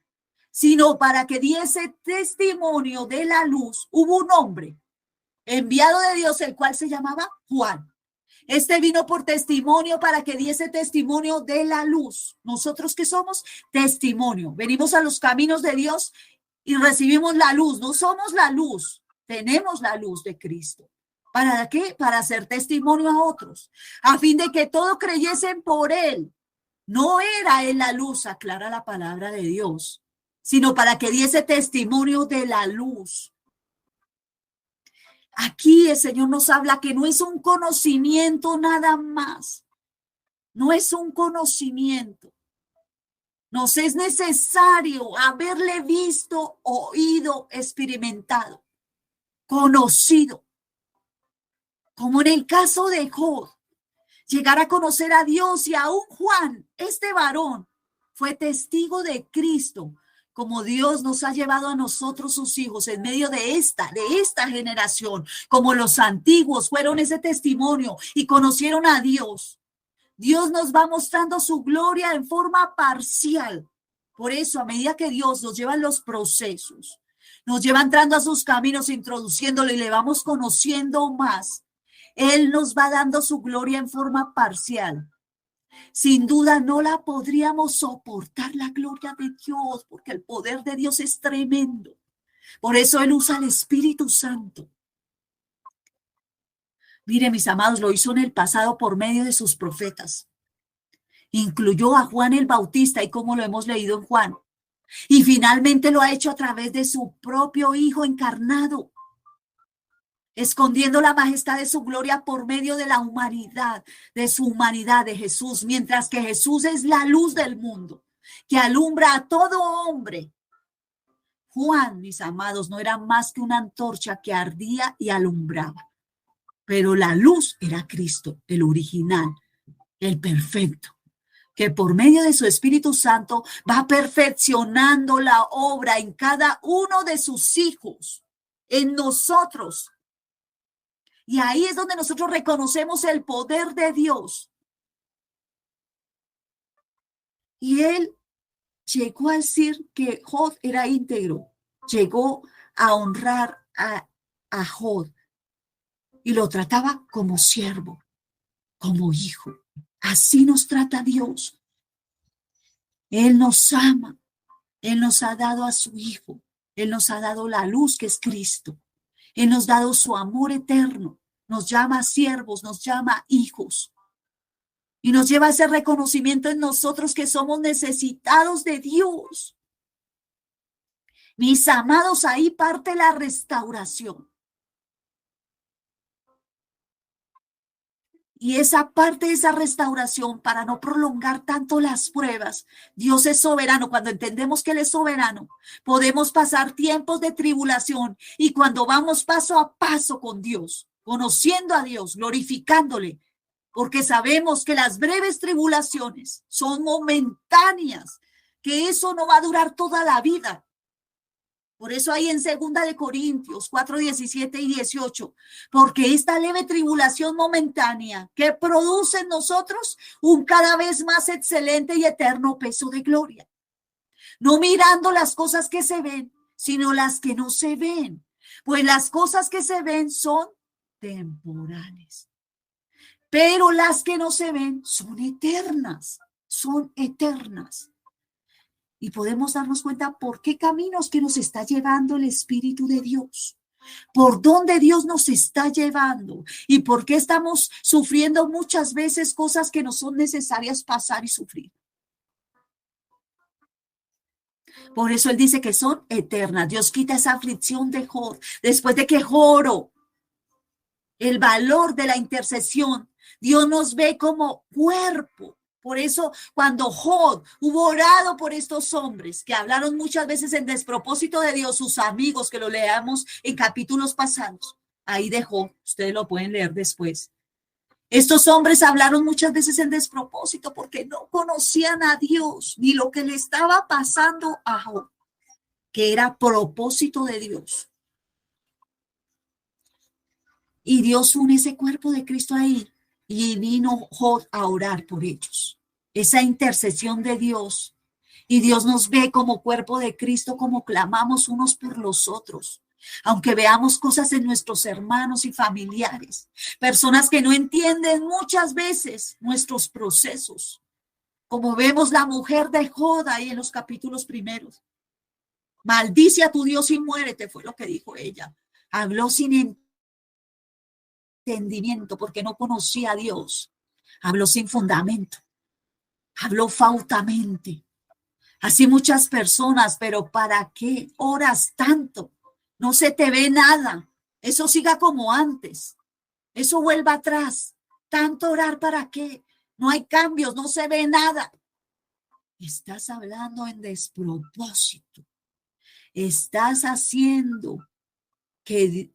S2: sino para que diese testimonio de la luz. Hubo un hombre enviado de Dios, el cual se llamaba Juan. Este vino por testimonio para que diese testimonio de la luz. ¿Nosotros qué somos? Testimonio. Venimos a los caminos de Dios y recibimos la luz. No somos la luz, tenemos la luz de Cristo ¿Para qué? Para hacer testimonio a otros, a fin de que todos creyesen por él. No era él la luz, aclara la palabra de Dios, sino para que diese testimonio de la luz. Aquí el Señor nos habla que no es un conocimiento nada más. No es un conocimiento. Nos es necesario haberle visto, oído, experimentado, conocido. Como en el caso de Job, llegar a conocer a Dios, y aún Juan, este varón, fue testigo de Cristo, como Dios nos ha llevado a nosotros sus hijos en medio de esta generación, como los antiguos fueron ese testimonio y conocieron a Dios. Dios nos va mostrando su gloria en forma parcial. Por eso, a medida que Dios nos lleva en los procesos, nos lleva entrando a sus caminos, introduciéndolo y le vamos conociendo más, Él nos va dando su gloria en forma parcial. Sin duda no la podríamos soportar, la gloria de Dios, porque el poder de Dios es tremendo. Por eso Él usa el Espíritu Santo. Mire, mis amados, lo hizo en el pasado por medio de sus profetas. Incluyó a Juan el Bautista, y como lo hemos leído en Juan. Y finalmente lo ha hecho a través de su propio Hijo encarnado, escondiendo la majestad de su gloria por medio de la humanidad, de su humanidad de Jesús, mientras que Jesús es la luz del mundo, que alumbra a todo hombre. Juan, mis amados, no era más que una antorcha que ardía y alumbraba, pero la luz era Cristo, el original, el perfecto, que por medio de su Espíritu Santo va perfeccionando la obra en cada uno de sus hijos, en nosotros. Y ahí es donde nosotros reconocemos el poder de Dios. Y él llegó a decir que Job era íntegro, llegó a honrar a Job y lo trataba como siervo, como hijo. Así nos trata Dios. Él nos ama, Él nos ha dado a su Hijo, Él nos ha dado la luz que es Cristo. Él nos ha dado su amor eterno, nos llama siervos, nos llama hijos. Y nos lleva a ese reconocimiento en nosotros que somos necesitados de Dios. Mis amados, ahí parte la restauración. Y esa parte de esa restauración, para no prolongar tanto las pruebas, Dios es soberano. Cuando entendemos que Él es soberano, podemos pasar tiempos de tribulación. Y cuando vamos paso a paso con Dios, conociendo a Dios, glorificándole, porque sabemos que las breves tribulaciones son momentáneas, que eso no va a durar toda la vida. Por eso hay en 2 de Corintios 4, 17 y 18, porque esta leve tribulación momentánea que produce en nosotros un cada vez más excelente y eterno peso de gloria. No mirando las cosas que se ven, sino las que no se ven. Pues las cosas que se ven son temporales, pero las que no se ven son eternas, son eternas. Y podemos darnos cuenta por qué caminos que nos está llevando el Espíritu de Dios, por dónde Dios nos está llevando y por qué estamos sufriendo muchas veces cosas que no son necesarias pasar y sufrir. Por eso Él dice que son eternas. Dios quita esa aflicción de Job. Después de que oró, el valor de la intercesión, Dios nos ve como cuerpo. Por eso, cuando Job hubo orado por estos hombres que hablaron muchas veces en despropósito de Dios, sus amigos, que lo leamos en capítulos pasados, ahí de Job, ustedes lo pueden leer después. Estos hombres hablaron muchas veces en despropósito porque no conocían a Dios ni lo que le estaba pasando a Job, que era propósito de Dios. Y Dios une ese cuerpo de Cristo ahí. Y vino Job a orar por ellos. Esa intercesión de Dios. Y Dios nos ve como cuerpo de Cristo, como clamamos unos por los otros. Aunque veamos cosas en nuestros hermanos y familiares. Personas que no entienden muchas veces nuestros procesos. Como vemos la mujer de Job ahí en los capítulos primeros. Maldice a tu Dios y muérete, fue lo que dijo ella. Habló sin entender. entendimiento porque no conocía a Dios. Habló sin fundamento, habló fautamente. Así muchas personas, pero ¿para qué oras tanto? No se te ve nada. Eso siga como antes. Eso vuelva atrás. Tanto orar, ¿para qué? No hay cambios, no se ve nada. Estás hablando en despropósito. Estás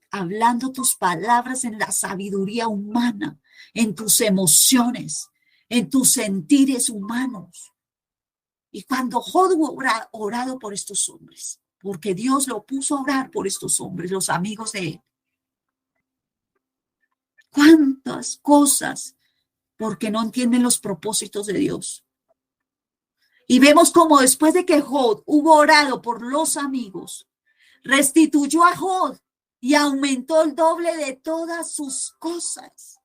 S2: hablando tus palabras en la sabiduría humana, en tus emociones, en tus sentires humanos. Y cuando Job orado por estos hombres, porque Dios lo puso a orar por estos hombres, los amigos de él. ¿Cuántas cosas? Porque no entienden los propósitos de Dios. Y vemos como después de que Job hubo orado por los amigos, restituyó a Job y aumentó el doble de todas sus cosas.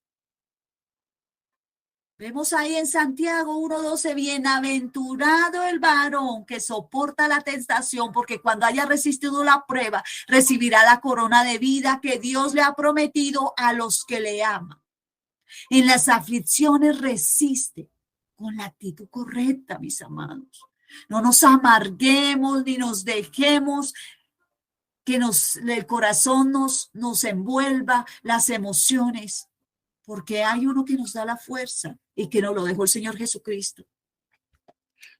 S2: Vemos ahí en Santiago 1:12, bienaventurado el varón que soporta la tentación, porque cuando haya resistido la prueba, recibirá la corona de vida que Dios le ha prometido a los que le aman. En las aflicciones resiste con la actitud correcta, mis amados. No nos amarguemos ni nos dejemos que el corazón nos envuelva, las emociones, porque hay uno que nos da la fuerza y que nos lo dejó el Señor Jesucristo.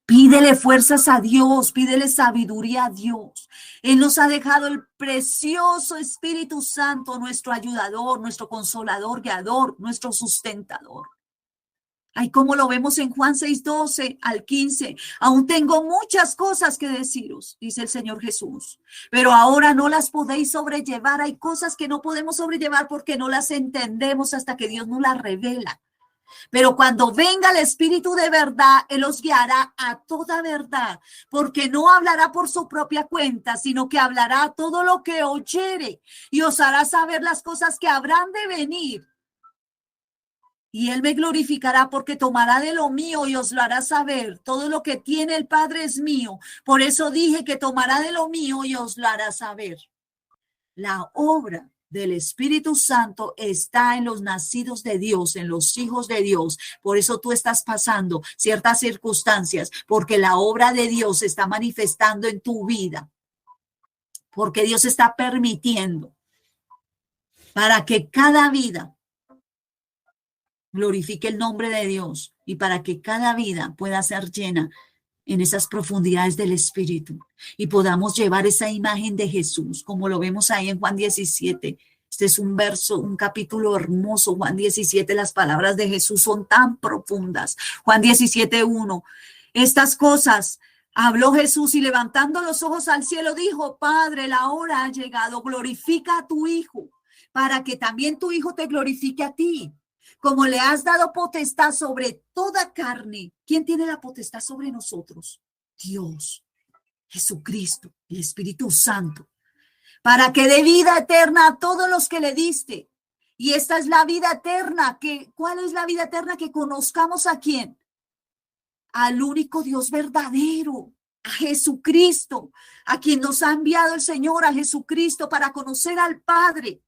S2: Pídele fuerzas a Dios, pídele sabiduría a Dios. Él nos ha dejado el precioso Espíritu Santo, nuestro ayudador, nuestro consolador, guiador, nuestro sustentador. Ay, como lo vemos en Juan 6:12 al 15. Aún tengo muchas cosas que deciros, dice el Señor Jesús, pero ahora no las podéis sobrellevar. Hay cosas que no podemos sobrellevar porque no las entendemos hasta que Dios nos las revela. Pero cuando venga el Espíritu de verdad, Él os guiará a toda verdad, porque no hablará por su propia cuenta, sino que hablará todo lo que oyere y os hará saber las cosas que habrán de venir. Y Él me glorificará porque tomará de lo mío y os lo hará saber. Todo lo que tiene el Padre es mío. Por eso dije que tomará de lo mío y os lo hará saber. La obra del Espíritu Santo está en los nacidos de Dios, en los hijos de Dios. Por eso tú estás pasando ciertas circunstancias, porque la obra de Dios se está manifestando en tu vida. Porque Dios está permitiendo para que cada vida glorifique el nombre de Dios y para que cada vida pueda ser llena en esas profundidades del Espíritu y podamos llevar esa imagen de Jesús, como lo vemos ahí en Juan 17. Este es un capítulo hermoso, Juan 17, las palabras de Jesús son tan profundas. Juan 17:1. Estas cosas habló Jesús y levantando los ojos al cielo dijo: Padre, la hora ha llegado, glorifica a tu Hijo, para que también tu Hijo te glorifique a ti. Como le has dado potestad sobre toda carne. ¿Quién tiene la potestad sobre nosotros? Dios, Jesucristo, el Espíritu Santo. Para que dé vida eterna a todos los que le diste. Y esta es la vida eterna. ¿Cuál es la vida eterna? Que conozcamos a quién. Al único Dios verdadero. A Jesucristo. A quien nos ha enviado el Señor, a Jesucristo, para conocer al Padre.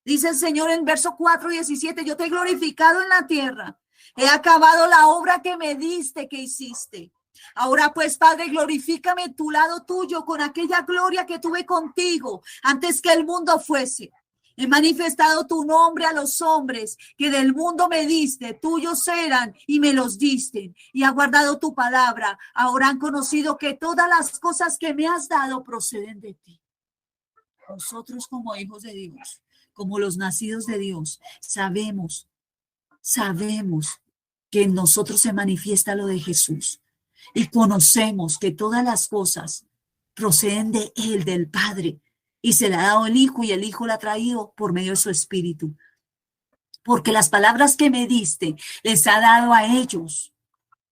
S2: Dice el Señor en verso 4:17, yo te he glorificado en la tierra, he acabado la obra que me diste, que hiciste. Ahora pues, Padre, glorifícame tu lado tuyo con aquella gloria que tuve contigo antes que el mundo fuese. He manifestado tu nombre a los hombres que del mundo me diste, tuyos eran y me los diste. Y ha guardado tu palabra. Ahora han conocido que todas las cosas que me has dado proceden de ti. Nosotros como hijos de Dios, como los nacidos de Dios, sabemos que en nosotros se manifiesta lo de Jesús y conocemos que todas las cosas proceden de Él, del Padre, y se le ha dado el Hijo y el Hijo la ha traído por medio de su Espíritu. Porque las palabras que me diste les ha dado a ellos.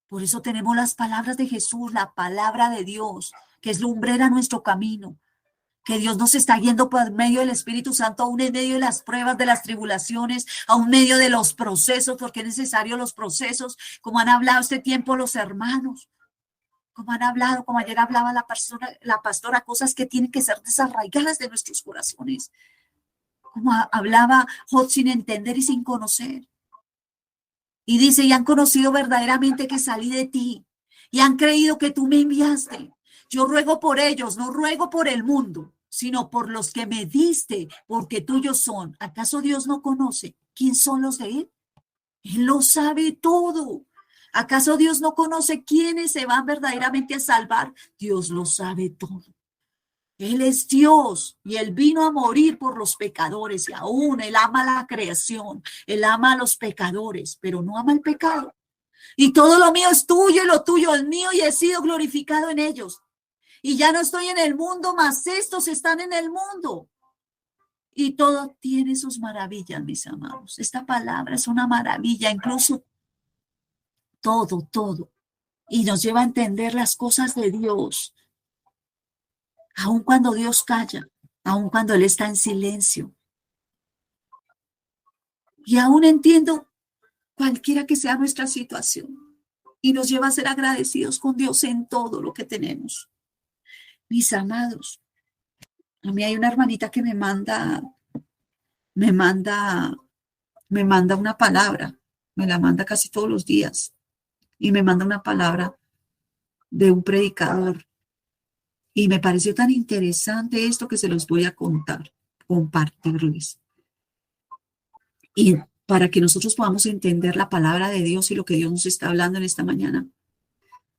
S2: Por eso tenemos las palabras de Jesús, la palabra de Dios, que es lumbrera nuestro camino. Que Dios nos está guiando por medio del Espíritu Santo, aún en medio de las pruebas, de las tribulaciones, aún en medio de los procesos, porque es necesario los procesos, como han hablado este tiempo los hermanos, como han hablado, como ayer hablaba la pastora, cosas que tienen que ser desarraigadas de nuestros corazones, como hablaba Job, sin entender y sin conocer. Y dice, y han conocido verdaderamente que salí de ti, y han creído que tú me enviaste. Yo ruego por ellos, no ruego por el mundo, sino por los que me diste, porque tuyos son. ¿Acaso Dios no conoce quién son los de él? Él lo sabe todo. ¿Acaso Dios no conoce quiénes se van verdaderamente a salvar? Dios lo sabe todo. Él es Dios y Él vino a morir por los pecadores y aún Él ama la creación, Él ama a los pecadores, pero no ama el pecado. Y todo lo mío es tuyo y lo tuyo es mío y he sido glorificado en ellos. Y ya no estoy en el mundo, mas estos están en el mundo. Y todo tiene sus maravillas, mis amados. Esta palabra es una maravilla, incluso todo. Y nos lleva a entender las cosas de Dios. Aun cuando Dios calla, aun cuando Él está en silencio. Y aún entiendo cualquiera que sea nuestra situación. Y nos lleva a ser agradecidos con Dios en todo lo que tenemos. Mis amados, a mí hay una hermanita que me manda una palabra. Me la manda casi todos los días. Y me manda una palabra de un predicador. Y me pareció tan interesante esto que se los voy a contar, compartirles. Y para que nosotros podamos entender la palabra de Dios y lo que Dios nos está hablando en esta mañana,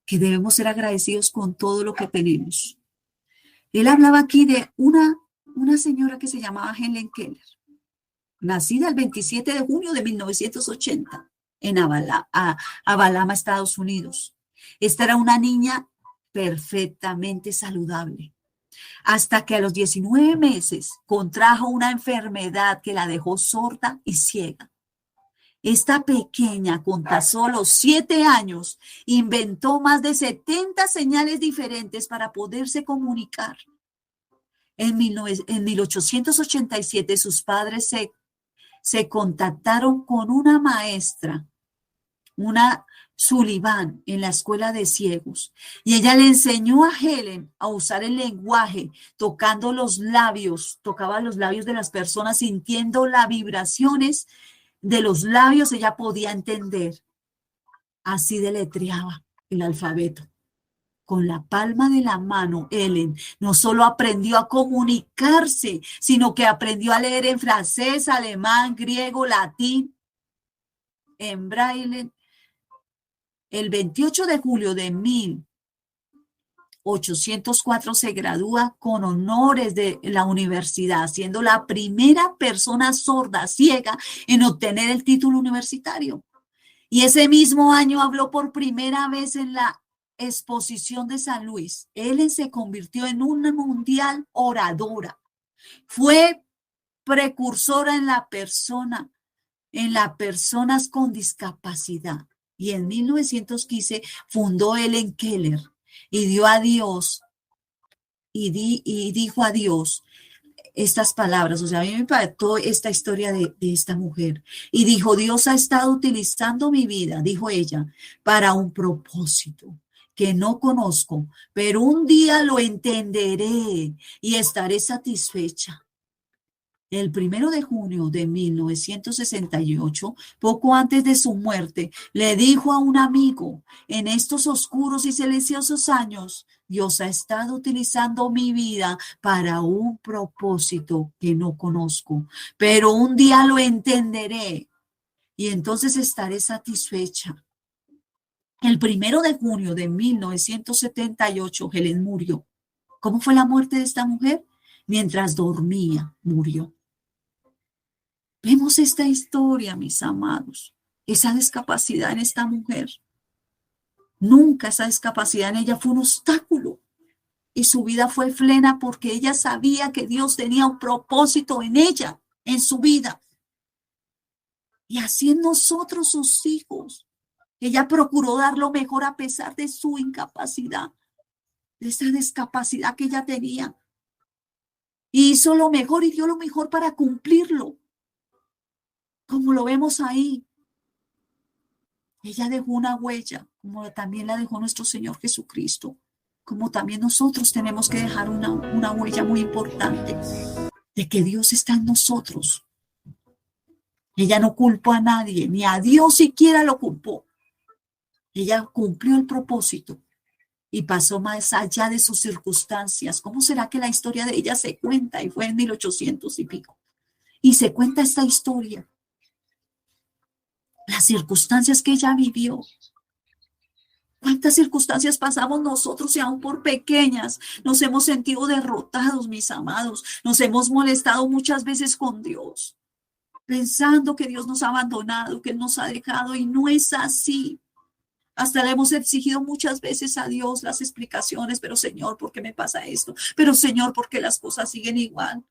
S2: que debemos ser agradecidos con todo lo que tenemos. Él hablaba aquí de una señora que se llamaba Helen Keller, nacida el 27 de junio de 1980 en Alabama, Estados Unidos. Esta era una niña perfectamente saludable, hasta que a los 19 meses contrajo una enfermedad que la dejó sorda y ciega. Esta pequeña, con tan solo 7 años, inventó más de 70 señales diferentes para poderse comunicar. En 1887 sus padres se contactaron con una maestra, una Sullivan, en la escuela de ciegos, y ella le enseñó a Helen a usar el lenguaje, tocaba los labios de las personas, sintiendo las vibraciones de los labios. Ella podía entender. Así deletreaba el alfabeto. Con la palma de la mano, Helen no solo aprendió a comunicarse, sino que aprendió a leer en francés, alemán, griego, latín, en braille. El 28 de julio de 1804 se gradúa con honores de la universidad, siendo la primera persona sorda, ciega, en obtener el título universitario. Y ese mismo año habló por primera vez en la exposición de San Luis. Ellen se convirtió en una mundial oradora. Fue precursora en las personas con discapacidad. Y en 1915 fundó Helen Keller y dio a Dios y dijo a Dios estas palabras. O sea, a mí me impactó esta historia de esta mujer. Y dijo: Dios ha estado utilizando mi vida, dijo ella, para un propósito que no conozco, pero un día lo entenderé y estaré satisfecha. El 1 de junio de 1968, poco antes de su muerte, le dijo a un amigo: en estos oscuros y silenciosos años, Dios ha estado utilizando mi vida para un propósito que no conozco, pero un día lo entenderé y entonces estaré satisfecha. El 1 de junio de 1978, Helen murió. ¿Cómo fue la muerte de esta mujer? Mientras dormía, murió. Vemos esta historia, mis amados, esa discapacidad en esta mujer. Nunca esa discapacidad en ella fue un obstáculo y su vida fue plena porque ella sabía que Dios tenía un propósito en ella, en su vida. Y así en nosotros, sus hijos. Ella procuró dar lo mejor a pesar de su incapacidad, de esa discapacidad que ella tenía. Y hizo lo mejor y dio lo mejor para cumplirlo. Como lo vemos ahí, ella dejó una huella, como también la dejó nuestro Señor Jesucristo, como también nosotros tenemos que dejar una huella muy importante. de que Dios está en nosotros. Ella no culpó a nadie, ni a Dios siquiera lo culpó. Ella cumplió el propósito y pasó más allá de sus circunstancias. ¿Cómo será que la historia de ella se cuenta? Y fue en 1800 y pico. Y se cuenta esta historia. Las circunstancias que ella vivió. ¿Cuántas circunstancias pasamos nosotros y aún por pequeñas nos hemos sentido derrotados, mis amados? Nos hemos molestado muchas veces con Dios, pensando que Dios nos ha abandonado, que Él nos ha dejado, y no es así. Hasta le hemos exigido muchas veces a Dios las explicaciones, pero Señor, ¿por qué me pasa esto? Pero Señor, ¿por qué las cosas siguen igual?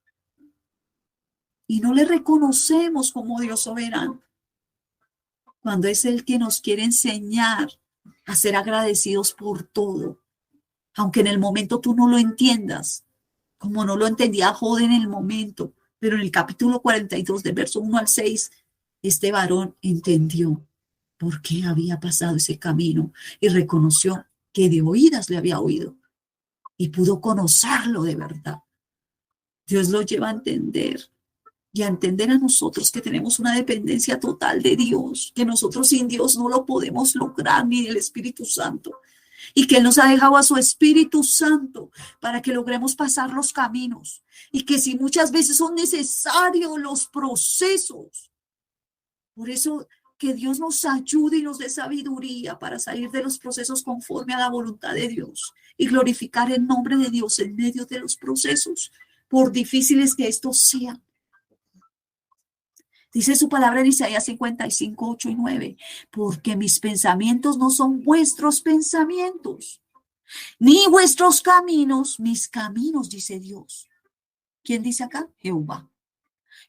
S2: Y no le reconocemos como Dios soberano, cuando es Él que nos quiere enseñar a ser agradecidos por todo, aunque en el momento tú no lo entiendas, como no lo entendía Job en el momento, pero en el capítulo 42, del verso 1 al 6, este varón entendió por qué había pasado ese camino y reconoció que de oídas le había oído y pudo conocerlo de verdad. Dios lo lleva a entender y a entender a nosotros que tenemos una dependencia total de Dios, que nosotros sin Dios no lo podemos lograr, ni el Espíritu Santo, y que Él nos ha dejado a su Espíritu Santo para que logremos pasar los caminos, y que si muchas veces son necesarios los procesos, por eso que Dios nos ayude y nos dé sabiduría para salir de los procesos conforme a la voluntad de Dios y glorificar el nombre de Dios en medio de los procesos, por difíciles que estos sean. Dice su palabra en Isaías 55, 8 y 9, porque mis pensamientos no son vuestros pensamientos, ni vuestros caminos, mis caminos, dice Dios. ¿Quién dice acá? Jehová.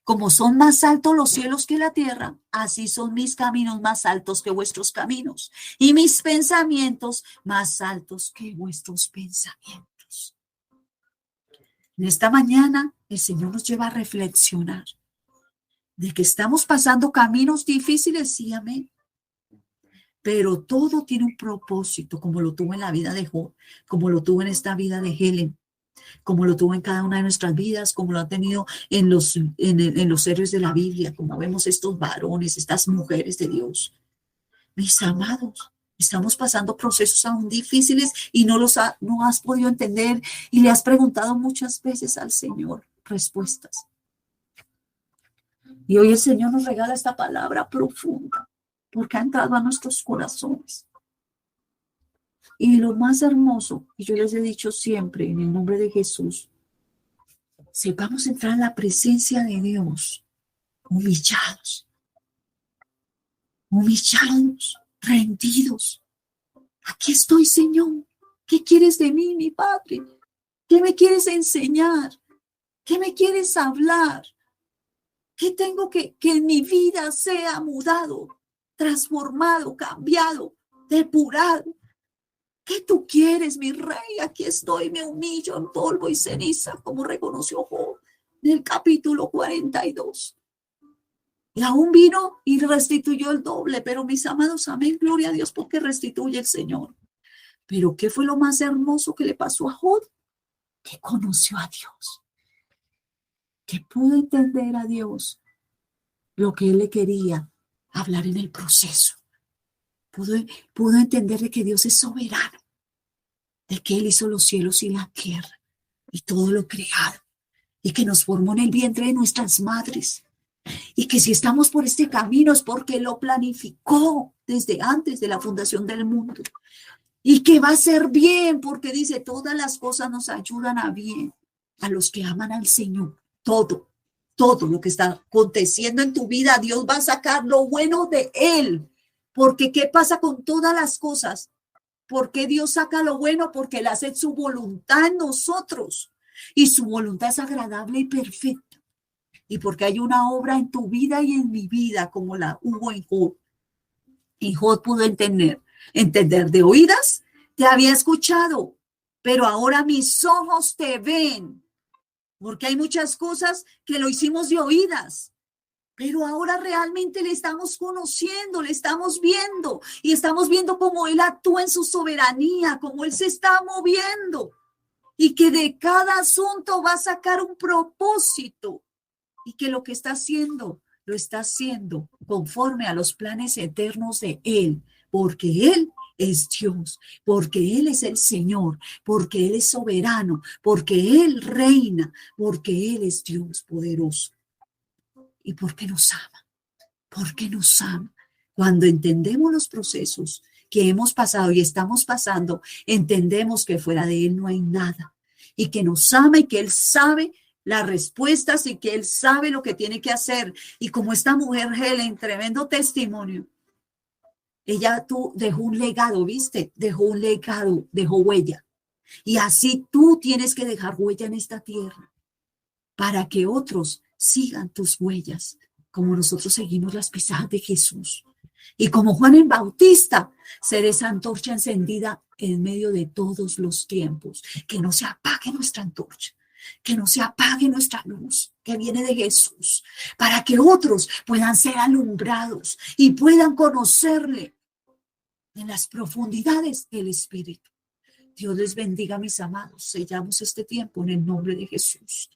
S2: Como son más altos los cielos que la tierra, así son mis caminos más altos que vuestros caminos, y mis pensamientos más altos que vuestros pensamientos. En esta mañana, el Señor nos lleva a reflexionar de que estamos pasando caminos difíciles, sí, amén. Pero todo tiene un propósito, como lo tuvo en la vida de Job, como lo tuvo en esta vida de Helen, como lo tuvo en cada una de nuestras vidas, como lo ha tenido en los héroes de la Biblia, como vemos estos varones, estas mujeres de Dios. Mis amados, estamos pasando procesos aún difíciles y no has podido entender y le has preguntado muchas veces al Señor respuestas. Y hoy el Señor nos regala esta palabra profunda, porque ha entrado a nuestros corazones. Y lo más hermoso, y yo les he dicho siempre, en el nombre de Jesús, sepamos entrar en la presencia de Dios, humillados, rendidos. Aquí estoy, Señor. ¿Qué quieres de mí, mi Padre? ¿Qué me quieres enseñar? ¿Qué me quieres hablar? ¿Qué tengo que en mi vida sea mudado, transformado, cambiado, depurado? ¿Qué tú quieres, mi rey? Aquí estoy, me humillo en polvo y ceniza, como reconoció Job en el capítulo 42. Y aún vino y restituyó el doble, pero mis amados, amén, gloria a Dios, porque restituye el Señor. Pero ¿qué fue lo más hermoso que le pasó a Job? Que conoció a Dios, que pudo entender a Dios lo que Él le quería hablar en el proceso. Pudo entender de que Dios es soberano, de que Él hizo los cielos y la tierra y todo lo creado, y que nos formó en el vientre de nuestras madres, y que si estamos por este camino es porque Él lo planificó desde antes de la fundación del mundo, y que va a ser bien, porque dice, todas las cosas nos ayudan a bien, a los que aman al Señor. Todo lo que está aconteciendo en tu vida, Dios va a sacar lo bueno de Él. Porque ¿qué pasa con todas las cosas? ¿Por qué Dios saca lo bueno? Porque Él hace su voluntad en nosotros. Y su voluntad es agradable y perfecta. Y porque hay una obra en tu vida y en mi vida, como la hubo en Job. Y Job pudo entender de oídas, te había escuchado, pero ahora mis ojos te ven. Porque hay muchas cosas que lo hicimos de oídas, pero ahora realmente le estamos conociendo, le estamos viendo y estamos viendo cómo Él actúa en su soberanía, cómo Él se está moviendo. y que de cada asunto va a sacar un propósito y que lo que está haciendo, lo está haciendo conforme a los planes eternos de Él, porque Él es Dios, porque Él es el Señor, porque Él es soberano, porque Él reina, porque Él es Dios poderoso y porque nos ama, porque nos ama. Cuando entendemos los procesos que hemos pasado y estamos pasando, entendemos que fuera de Él no hay nada y que nos ama y que Él sabe las respuestas y que Él sabe lo que tiene que hacer. Y como esta mujer Helen, tremendo testimonio, ella dejó un legado, ¿viste? Dejó un legado, dejó huella. Y así tú tienes que dejar huella en esta tierra para que otros sigan tus huellas, como nosotros seguimos las pisadas de Jesús. Y como Juan el Bautista, ser esa antorcha encendida en medio de todos los tiempos. Que no se apague nuestra antorcha, que no se apague nuestra luz que viene de Jesús, para que otros puedan ser alumbrados y puedan conocerle en las profundidades del Espíritu. Dios les bendiga, mis amados. Sellamos este tiempo en el nombre de Jesús.